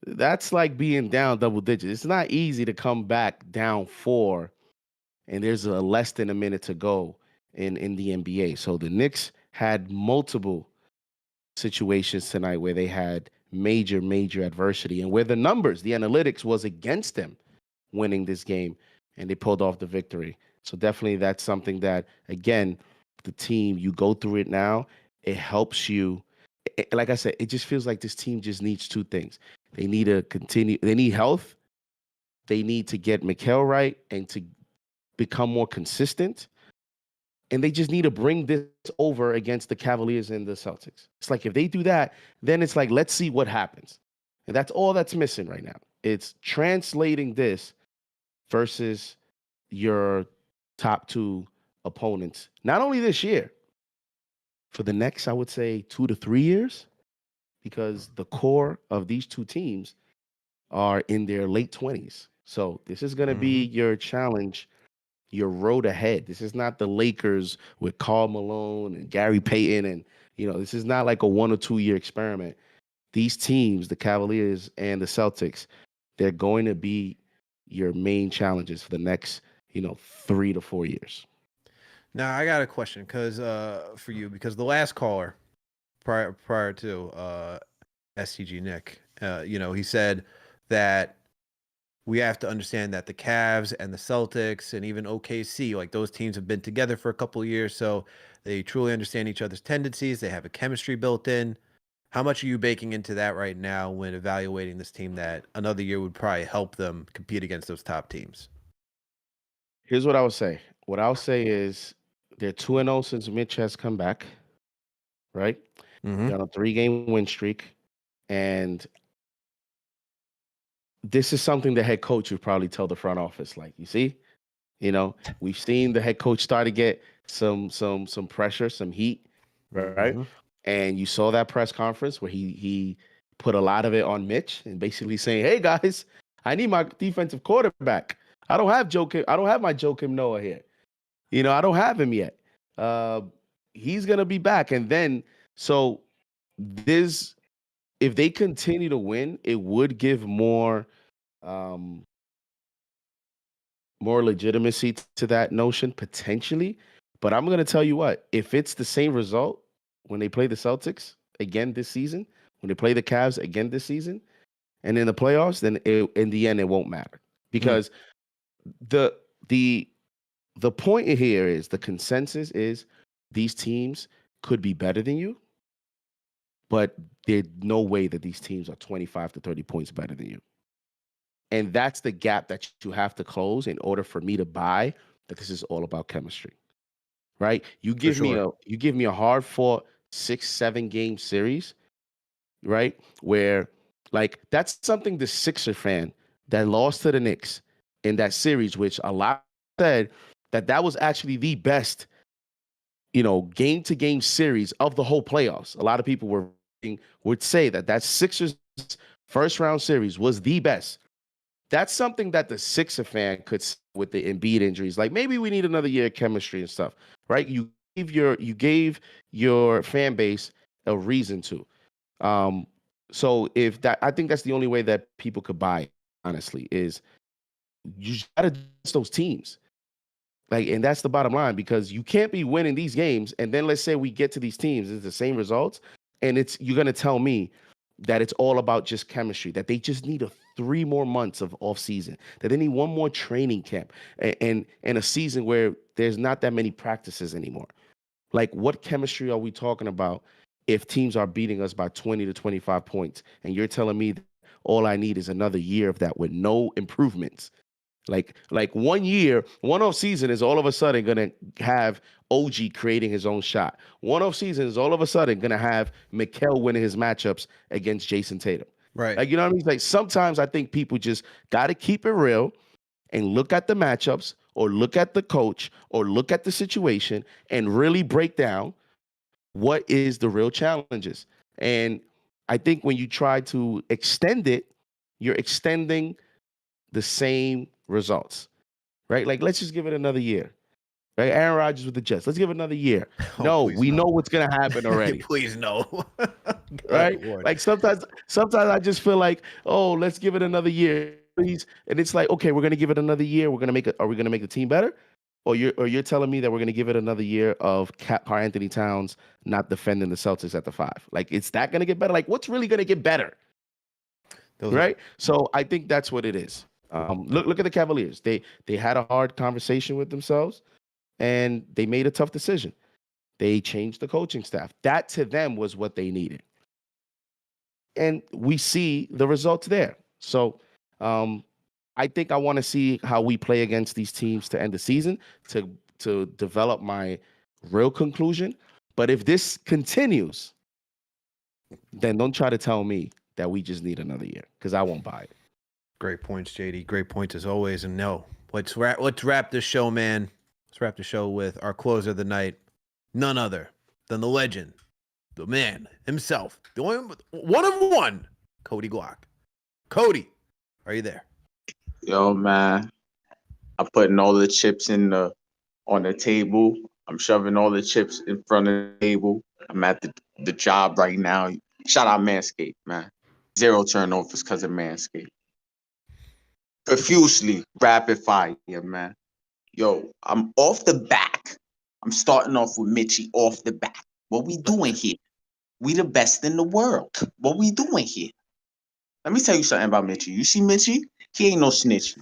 that's like being down double digits. It's not easy to come back down 4 and there's less than a minute to go in the NBA. So the Knicks had multiple situations tonight where they had major adversity, and where the analytics was against them winning this game, and they pulled off the victory. So definitely that's something that, again, the team, you go through it now, it helps you. Like I said, it just feels like this team just needs two things. They need they need health. They need to get Mikal right and to become more consistent. And they just need to bring this over against the Cavaliers and the Celtics. It's like if they do that, then it's like, let's see what happens. And that's all that's missing right now. It's translating this versus your top two opponents, not only this year, for the next, I would say 2 to 3 years, because the core of these two teams are in their late 20s. So this is going to be your challenge, your road ahead. This is not the Lakers with Karl Malone and Gary Payton. And, this is not like a 1 or 2 year experiment. these teams, the Cavaliers and the Celtics, they're going to be your main challenges for the next, 3 to 4 years. Now I got a question for you because the last caller prior to STG Nick, he said that we have to understand that the Cavs and the Celtics and even OKC, like those teams have been together for a couple of years, so they truly understand each other's tendencies. They have a chemistry built in. How much are you baking into that right now when evaluating this team that another year would probably help them compete against those top teams? Here's what I would say. What I'll say is they're 2-0 since Mitch has come back, right? Mm-hmm. They're on a 3-game win streak. And this is something the head coach would probably tell the front office. Like, you see, we've seen the head coach start to get some pressure, some heat, right? Mm-hmm. And you saw that press conference where he put a lot of it on Mitch and basically saying, "Hey guys, I need my defensive quarterback. I don't have my Joakim Noah here. I don't have him yet. He's gonna be back." And then if they continue to win, it would give more legitimacy to that notion potentially. But I'm going to tell you what, if it's the same result when they play the Celtics again this season, when they play the Cavs again this season, and in the playoffs, then in the end, it won't matter. Because the point here is, the consensus is these teams could be better than you, but there's no way that these teams are 25 to 30 points better than you. And that's the gap that you have to close in order for me to buy that this is all about chemistry, right? You give me a hard fought 6-7 game series, right? Where like that's something the Sixer fan that lost to the Knicks in that series, which a lot said that was actually the best, game to game series of the whole playoffs. A lot of people would say that Sixers first round series was the best. That's something that the Sixer fan could see with the Embiid injuries. Like, maybe we need another year of chemistry and stuff, right? You gave your fan base a reason to. So I think that's the only way that people could buy it, honestly, is you just gotta ditch those teams. Like, and that's the bottom line, because you can't be winning these games, and then let's say we get to these teams, it's the same results, and you're gonna tell me that it's all about just chemistry, that they just need 3 more months of off season, that they need 1 more training camp and a season where there's not that many practices anymore. Like, what chemistry are we talking about if teams are beating us by 20 to 25 points? And you're telling me that all I need is another year of that with no improvements. Like 1 year, 1 off season is all of a sudden going to have OG creating his own shot. 1 off season is all of a sudden going to have Mikal winning his matchups against Jason Tatum. Right. Like, you know what I mean? Like, sometimes I think people just got to keep it real and look at the matchups, or look at the coach, or look at the situation, and really break down what is the real challenges. And I think when you try to extend it, you're extending the same results, right? Like, let's just give it another year, right? Aaron Rodgers with the Jets. Let's give it another year. We know what's going to happen already. Please no. Right? Like, sometimes I just feel like, oh, let's give it another year, please. And it's like, okay, we're going to give it another year. Are we going to make the team better? Or you're telling me that we're going to give it another year of Karl Anthony Towns not defending the Celtics at the 5? Like, is that going to get better? Like, what's really going to get better? Right? So I think that's what it is. Look at the Cavaliers. They had a hard conversation with themselves, and they made a tough decision. They changed the coaching staff. That to them was what they needed. And we see the results there. So I think I want to see how we play against these teams to end the season to develop my real conclusion. But if this continues, then don't try to tell me that we just need another year, because I won't buy it. Great points, JD. Great points as always. And let's wrap this show, man. Let's wrap the show with our closer of the night, none other than the legend, the man himself, the one of one, Cody Glock. Cody, are you there? Yo, man, I'm putting all the chips on the table. I'm shoving all the chips in front of the table. I'm at the job right now. Shout out Manscaped, man. 0 turnovers because of Manscaped. Profusely, rapid fire, man. Yo, I'm off the back. I'm starting off with Mitchie off the back. What we doing here? We the best in the world. What we doing here? Let me tell you something about Mitchie. You see Mitchie? He ain't no snitch.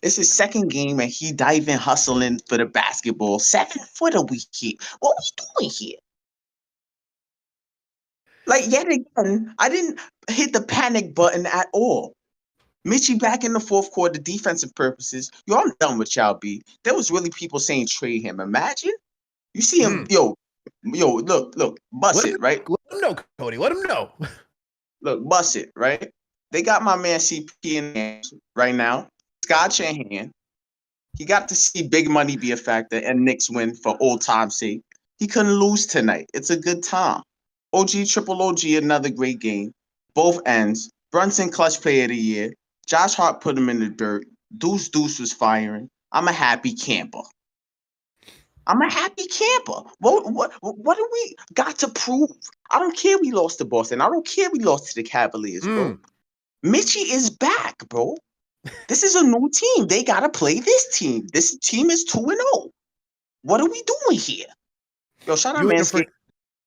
It's his second game and he diving, hustling for the basketball. 7-footer we here. What we doing here? Like, yet again, I didn't hit the panic button at all. Mitchie back in the fourth quarter, defensive purposes. Yo, I'm done with y'all, B. There was really people saying trade him. Imagine. You see him, yo, look, bust it, right? Let him know, Cody. Let him know. Look, bust it, right? They got my man CP in hands right now. Scotch in hand. He got to see big money be a factor and Knicks win for old time's sake. He couldn't lose tonight. It's a good time. OG, triple OG, another great game. Both ends. Brunson, clutch player of the year. Josh Hart put him in the dirt. Deuce was firing. I'm a happy camper. What do we got to prove? I don't care we lost to Boston. I don't care we lost to the Cavaliers, bro. Mitchie is back, bro. This is a new team. They got to play this team. This team is 2-0. What are we doing here? Yo, shout out Manscaped.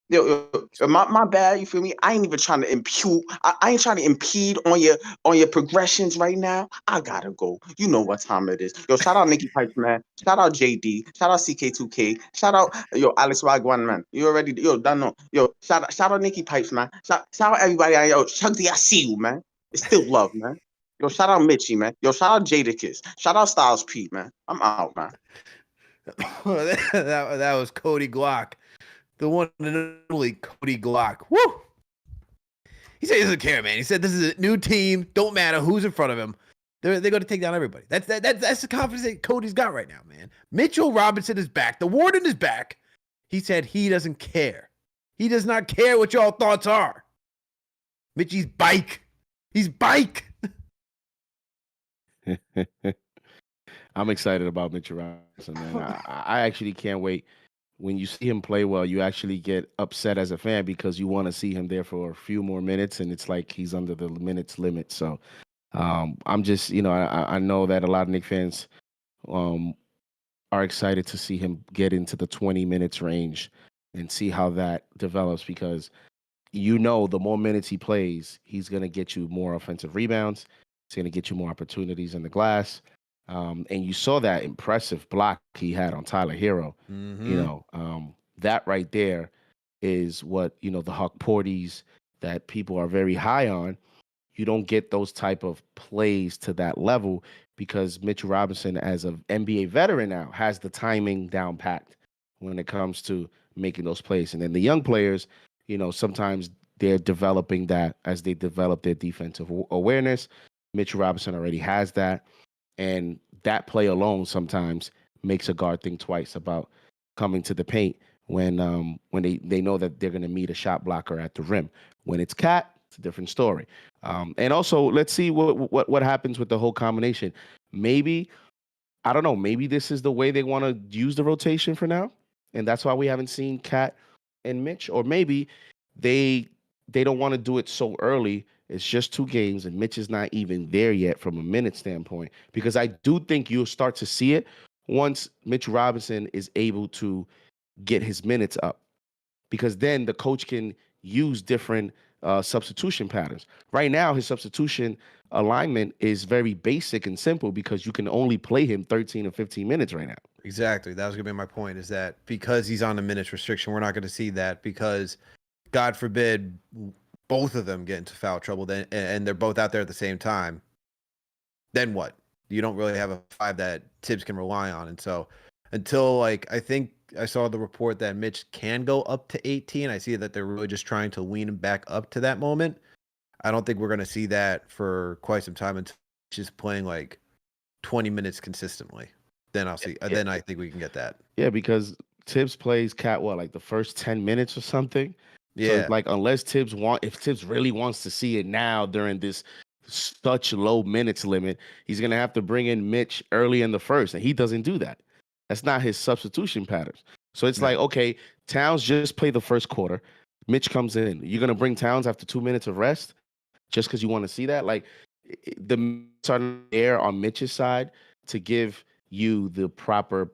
Yo, my bad, you feel me? I ain't even trying to impute. I ain't trying to impede on your progressions right now. I gotta go. You know what time it is. Yo, shout out Nicky Pipes, man. Shout out JD. Shout out CK2K. Shout out Alex Wagwan, man. You already done know. Yo, shout out Nicky Pipes, man. Shout out everybody. Yo, Chugzy, I see you, man. It's still love, man. Yo, shout out Mitchie, man. Yo, shout out Jadakiss. Shout out Styles P, man. I'm out, man. that was Cody Glock. The one and only Cody Glock. Woo! He said he doesn't care, man. He said this is a new team. Don't matter who's in front of him. They're going to take down everybody. That's the confidence that Cody's got right now, man. Mitchell Robinson is back. The warden is back. He said he doesn't care. He does not care what y'all thoughts are. Mitchie's bike. He's bike. I'm excited about Mitchell Robinson, man. I actually can't wait. When you see him play well, you actually get upset as a fan because you want to see him there for a few more minutes, and it's like he's under the minutes limit. So I'm just, I know that a lot of Knicks fans are excited to see him get into the 20 minutes range and see how that develops because the more minutes he plays, he's going to get you more offensive rebounds. It's going to get you more opportunities in the glass. And you saw that impressive block he had on Tyler Hero. That right there is what, the Huck Porties that people are very high on. You don't get those type of plays to that level because Mitchell Robinson, as an NBA veteran now, has the timing down packed when it comes to making those plays. And then the young players, sometimes they're developing that as they develop their defensive awareness. Mitchell Robinson already has that. And that play alone sometimes makes a guard think twice about coming to the paint when they know that they're going to meet a shot blocker at the rim. When it's Cat, it's a different story. And also, let's see what happens with the whole combination. Maybe, I don't know, maybe this is the way they want to use the rotation for now, and that's why we haven't seen Cat and Mitch. Or maybe they don't want to do it so early. It's just 2 games, and Mitch is not even there yet from a minute standpoint. Because I do think you'll start to see it once Mitch Robinson is able to get his minutes up. Because then the coach can use different substitution patterns. Right now, his substitution alignment is very basic and simple because you can only play him 13 or 15 minutes right now. Exactly. That was going to be my point, is that because he's on a minutes restriction, we're not going to see that because, God forbid, both of them get into foul trouble and they're both out there at the same time. Then what? You don't really have a 5 that Tibbs can rely on. And so until, I think I saw the report that Mitch can go up to 18. I see that they're really just trying to wean him back up to that moment. I don't think we're going to see that for quite some time until he's just playing 20 minutes consistently. Then I'll see. Then I think we can get that. Yeah, because Tibbs plays Cat the first 10 minutes or something. Yeah. So unless if Tibbs really wants to see it now during this such low minutes limit, he's going to have to bring in Mitch early in the first, and he doesn't do that. That's not his substitution patterns. So it's okay, Towns just play the first quarter. Mitch comes in. You're gonna bring Towns after 2 minutes of rest just because you want to see that. Like the minutes are there on Mitch's side to give you the proper,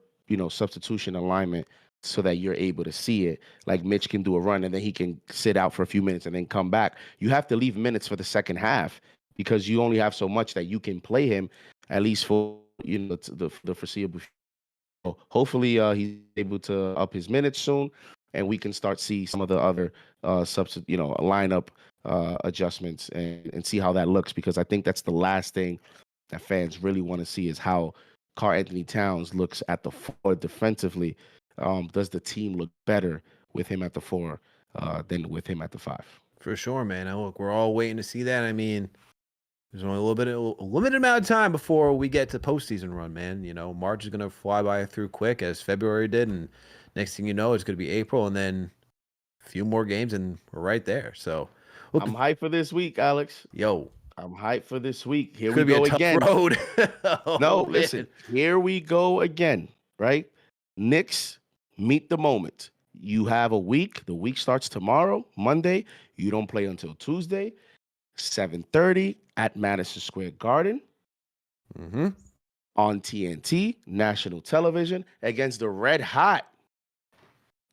substitution alignment so that you're able to see it. Like Mitch can do a run and then he can sit out for a few minutes and then come back. You have to leave minutes for the second half because you only have so much that you can play him at least for the foreseeable future. So hopefully he's able to up his minutes soon and we can start see some of the other lineup adjustments and see how that looks, because I think that's the last thing that fans really want to see is how Karl-Anthony Towns looks at the 4 defensively. Does the team look better with him at the 4 than with him at the 5? For sure, man. Now, look, we're all waiting to see that. I mean, there's only a limited amount of time before we get to postseason run, man. March is going to fly by through quick as February did, and next thing you know, it's going to be April, and then a few more games, and we're right there. So, look, I'm hyped for this week, Alex. Yo, I'm hyped for this week. Here could we be go a tough again. road. No, listen. Here we go again. Right? Knicks, meet the moment. You have a week. The week starts tomorrow, Monday. You don't play until Tuesday, 7:30 at Madison Square Garden. On TNT, national television, against the red hot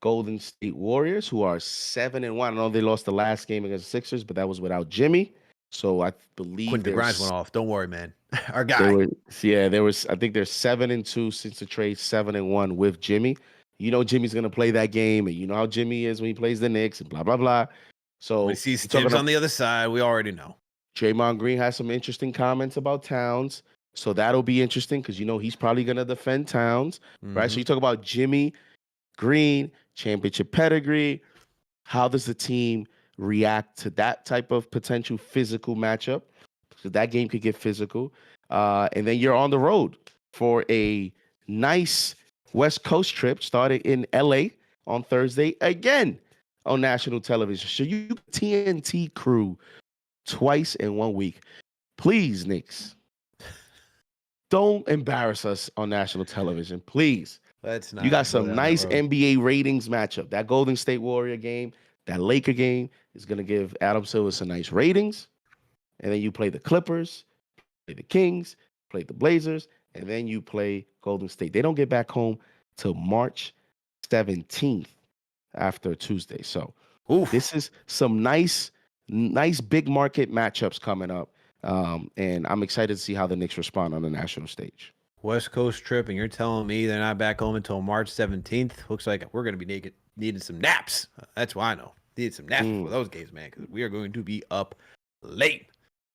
Golden State Warriors, who are 7-1. I know they lost the last game against the Sixers, but that was without Jimmy. So I believe Quentin Grimes went off. Don't worry, man. Our guy. I think they're 7-2 since the trade, 7-1 with Jimmy. Jimmy's gonna play that game, and you know how Jimmy is when he plays the Knicks and blah blah blah. So we see Tibbs on the other side. We already know. Draymond Green has some interesting comments about Towns, so that'll be interesting because he's probably gonna defend Towns, right? So you talk about Jimmy Green, championship pedigree. How does the team react to that type of potential physical matchup? So that game could get physical, and then you're on the road for a nice West Coast trip starting in LA on Thursday again on national television. So you TNT crew twice in 1 week. Please, Knicks, don't embarrass us on national television. Please. Let's not. You got some nice NBA ratings matchup. That Golden State Warrior game, that Laker game is going to give Adam Silver some nice ratings. And then you play the Clippers, play the Kings, play the Blazers, and then you play Golden State. They don't get back home till March 17th after Tuesday. So this is some nice big market matchups coming up. And I'm excited to see how the Knicks respond on the national stage. West Coast trip, and you're telling me they're not back home until March 17th? Looks like we're going to be needing some naps. That's what I know. Need some naps for those games, man, because we are going to be up late.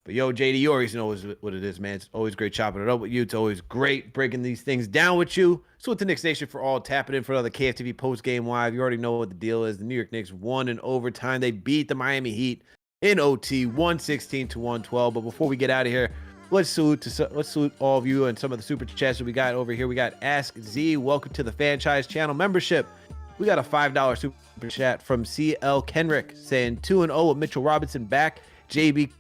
But yo, JD, you always know what it is, man. It's always great chopping it up with you. It's always great breaking these things down with you. So with the Knicks Nation for all, tapping in for another KFTV post-game live. You already know what the deal is. The New York Knicks won in overtime. They beat the Miami Heat in OT, 116-112. But before we get out of here, let's salute all of you and some of the super chats that we got over here. We got Ask Z. Welcome to the franchise channel membership. We got a $5 super chat from CL Kenrick saying 2-0 with Mitchell Robinson back. JB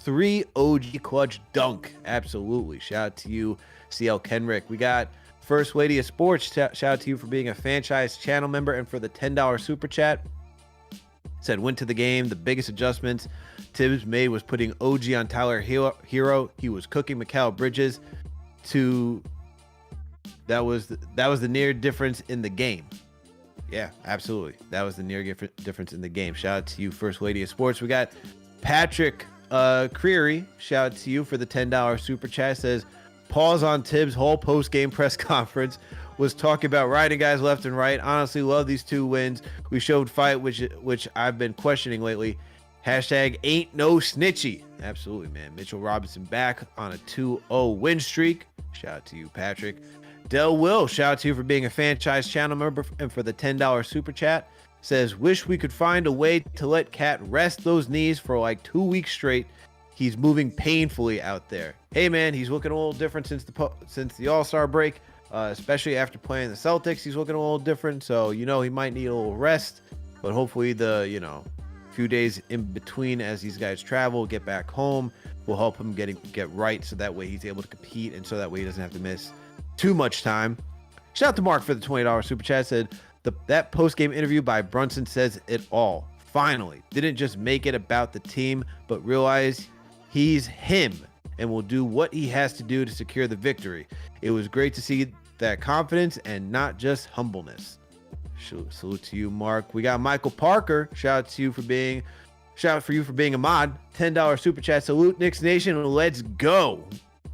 3 OG clutch dunk. Absolutely. Shout out to you, CL Kenrick. We got First Lady of Sports. Shout out to you for being a franchise channel member and for the $10 super chat. Said went to the game. The biggest adjustments Tibbs made was putting OG on Tyler Hero. He was cooking Mikal Bridges to that was the near difference in the game. Yeah, absolutely. That was the near difference in the game. Shout out to you, First Lady of Sports. We got Patrick Creary. Shout out to you for the $10 super chat. Says pause on Tibbs' whole post-game press conference. Was talking about riding guys left and right. Honestly, love these 2 wins. We showed fight, which I've been questioning lately. Hashtag ain't no snitchy. Absolutely, man. Mitchell Robinson back on a 2-0 win streak. Shout out to you, Patrick. Del Will, shout out to you for being a franchise channel member and for the $10 super chat. Says, wish we could find a way to let Cat rest those knees for like 2 weeks straight. He's moving painfully out there. Hey, man, he's looking a little different since the All-Star break. Especially after playing the Celtics, he's looking a little different. So, he might need a little rest. But hopefully the, few days in between as these guys travel, get back home, will help him get right. So that way he's able to compete. And so that way he doesn't have to miss too much time. Shout out to Mark for the $20 super chat. Said that post-game interview by Brunson says it all. Finally, didn't just make it about the team, but realize he's him and will do what he has to do to secure the victory. It was great to see that confidence and not just humbleness. Salute to you, Mark. We got Michael Parker. Shout out for you for being a mod. $10 super chat. Salute Knicks Nation. Let's go.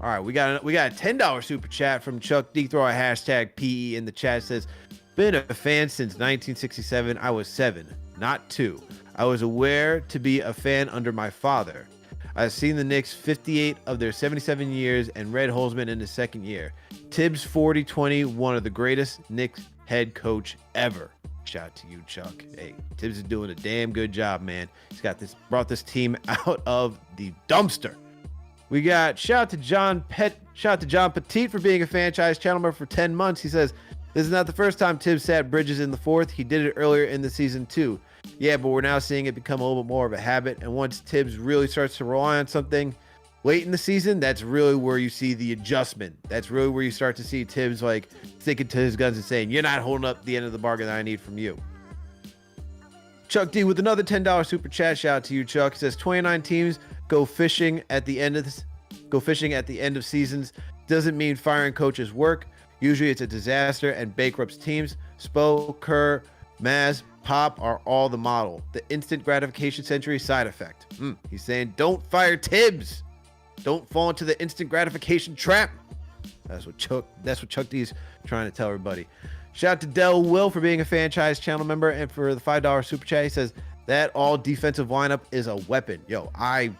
All right, we got a $10 super chat from Chuck D. Throw a hashtag PE in the chat. It says, been a fan since 1967. I was 7, not 2. I was aware to be a fan under my father. I've seen the Knicks 58 of their 77 years and Red Holzman in his second year. Tibbs 40-20, one of the greatest Knicks head coach ever. Shout out to you, Chuck. Hey, Tibbs is doing a damn good job, man. He's brought this team out of the dumpster. We got shout out to John Petit for being a franchise channel member for 10 months. He says, this is not the first time Tibbs sat Bridges in the fourth. He did it earlier in the season too. Yeah, but we're now seeing it become a little bit more of a habit. And once Tibbs really starts to rely on something late in the season, that's really where you see the adjustment. That's really where you start to see Tibbs like sticking to his guns and saying, you're not holding up the end of the bargain that I need from you. Chuck D with another $10 super chat. Shout out to you, Chuck. He says 29 teams go fishing at the end of seasons. Doesn't mean firing coaches work. Usually it's a disaster and bankrupts teams. Spo, Kerr, Maz, Pop are all the model. The instant gratification century side effect. He's saying don't fire Tibbs. Don't fall into the instant gratification trap. That's what Chuck D's trying to tell everybody. Shout out to Del Will for being a franchise channel member and for the $5 super chat. He says that all defensive lineup is a weapon. Yo, I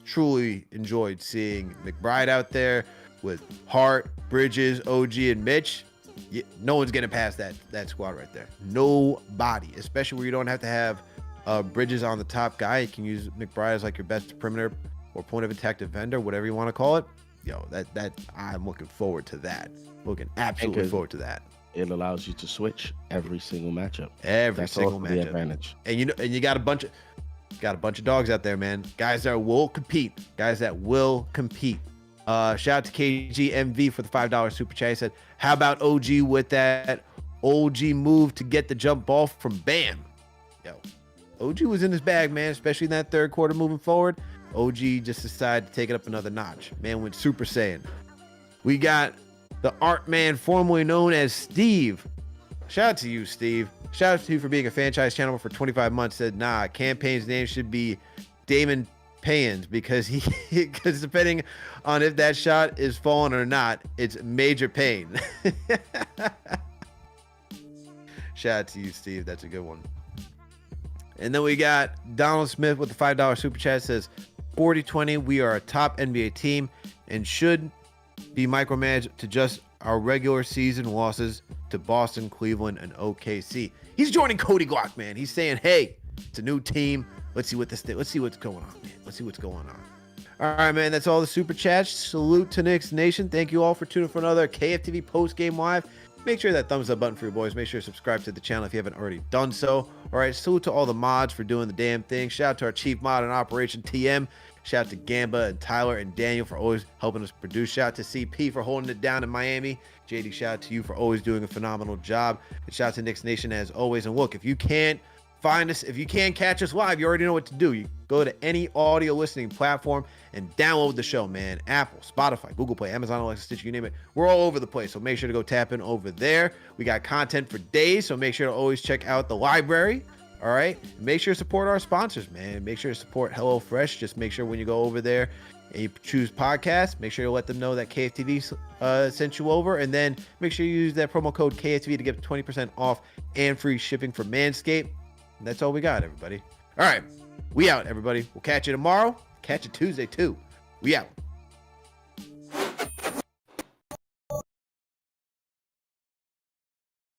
truly enjoyed seeing McBride out there with Hart, Bridges, OG, and Mitch. No one's getting past that squad right there. Nobody, especially where you don't have to have Bridges on the top guy. You can use McBride as like your best perimeter or point of attack defender, whatever you want to call it. Yo, that I'm looking forward to that. Looking absolutely forward to that. It allows you to switch every single matchup. That's single matchup. The advantage. And you got a bunch of dogs out there, man. Guys that will compete. Shout out to KGMV for the $5 super chat. He said, how about OG with that OG move to get the jump ball from Bam? Yo, OG was in his bag, man, especially in that third quarter moving forward. OG just decided to take it up another notch. Man went Super Saiyan. We got the art man formerly known as Steve. Shout out to you, Steve. Shout out to you for being a franchise channel for 25 months. Said, nah, campaign's name should be Damon Payans because because depending on if that shot is falling or not, it's major pain. Shout out to you, Steve. That's a good one. And then we got Donald Smith with the $5 super chat. Says 40-20, we are a top NBA team and should be micromanaged to just our regular season losses to Boston, Cleveland, and OKC. He's joining Cody Glock, man. He's saying, hey, it's a new team. Let's see what's going on, man. Let's see what's going on. All right, man. That's all the super chats. Salute to Knicks Nation. Thank you all for tuning for another KFTV post game live. Make sure that thumbs up button for your boys. Make sure to subscribe to the channel if you haven't already done so. All right, salute to all the mods for doing the damn thing. Shout out to our chief mod in Operation TM. Shout out to Gamba and Tyler and Daniel for always helping us produce. Shout out to CP for holding it down in Miami. JD, shout out to you for always doing a phenomenal job. And shout out to Knicks Nation as always. And look, if you can't find us, if you can't catch us live, you already know what to do. You go to any audio listening platform and download the show, man. Apple, Spotify, Google Play, Amazon, Alexa, Stitch, you name it. We're all over the place, so make sure to go tap in over there. We got content for days, so make sure to always check out the library. All right, make sure to support our sponsors, man. Make sure to support HelloFresh. Just make sure when you go over there and you choose podcast, make sure to let them know that KFTV sent you over, and then make sure you use that promo code KFTV to get 20% off and free shipping for Manscaped. And that's all we got, everybody. All right, we out, everybody. We'll catch you tomorrow. Catch you Tuesday too. We out.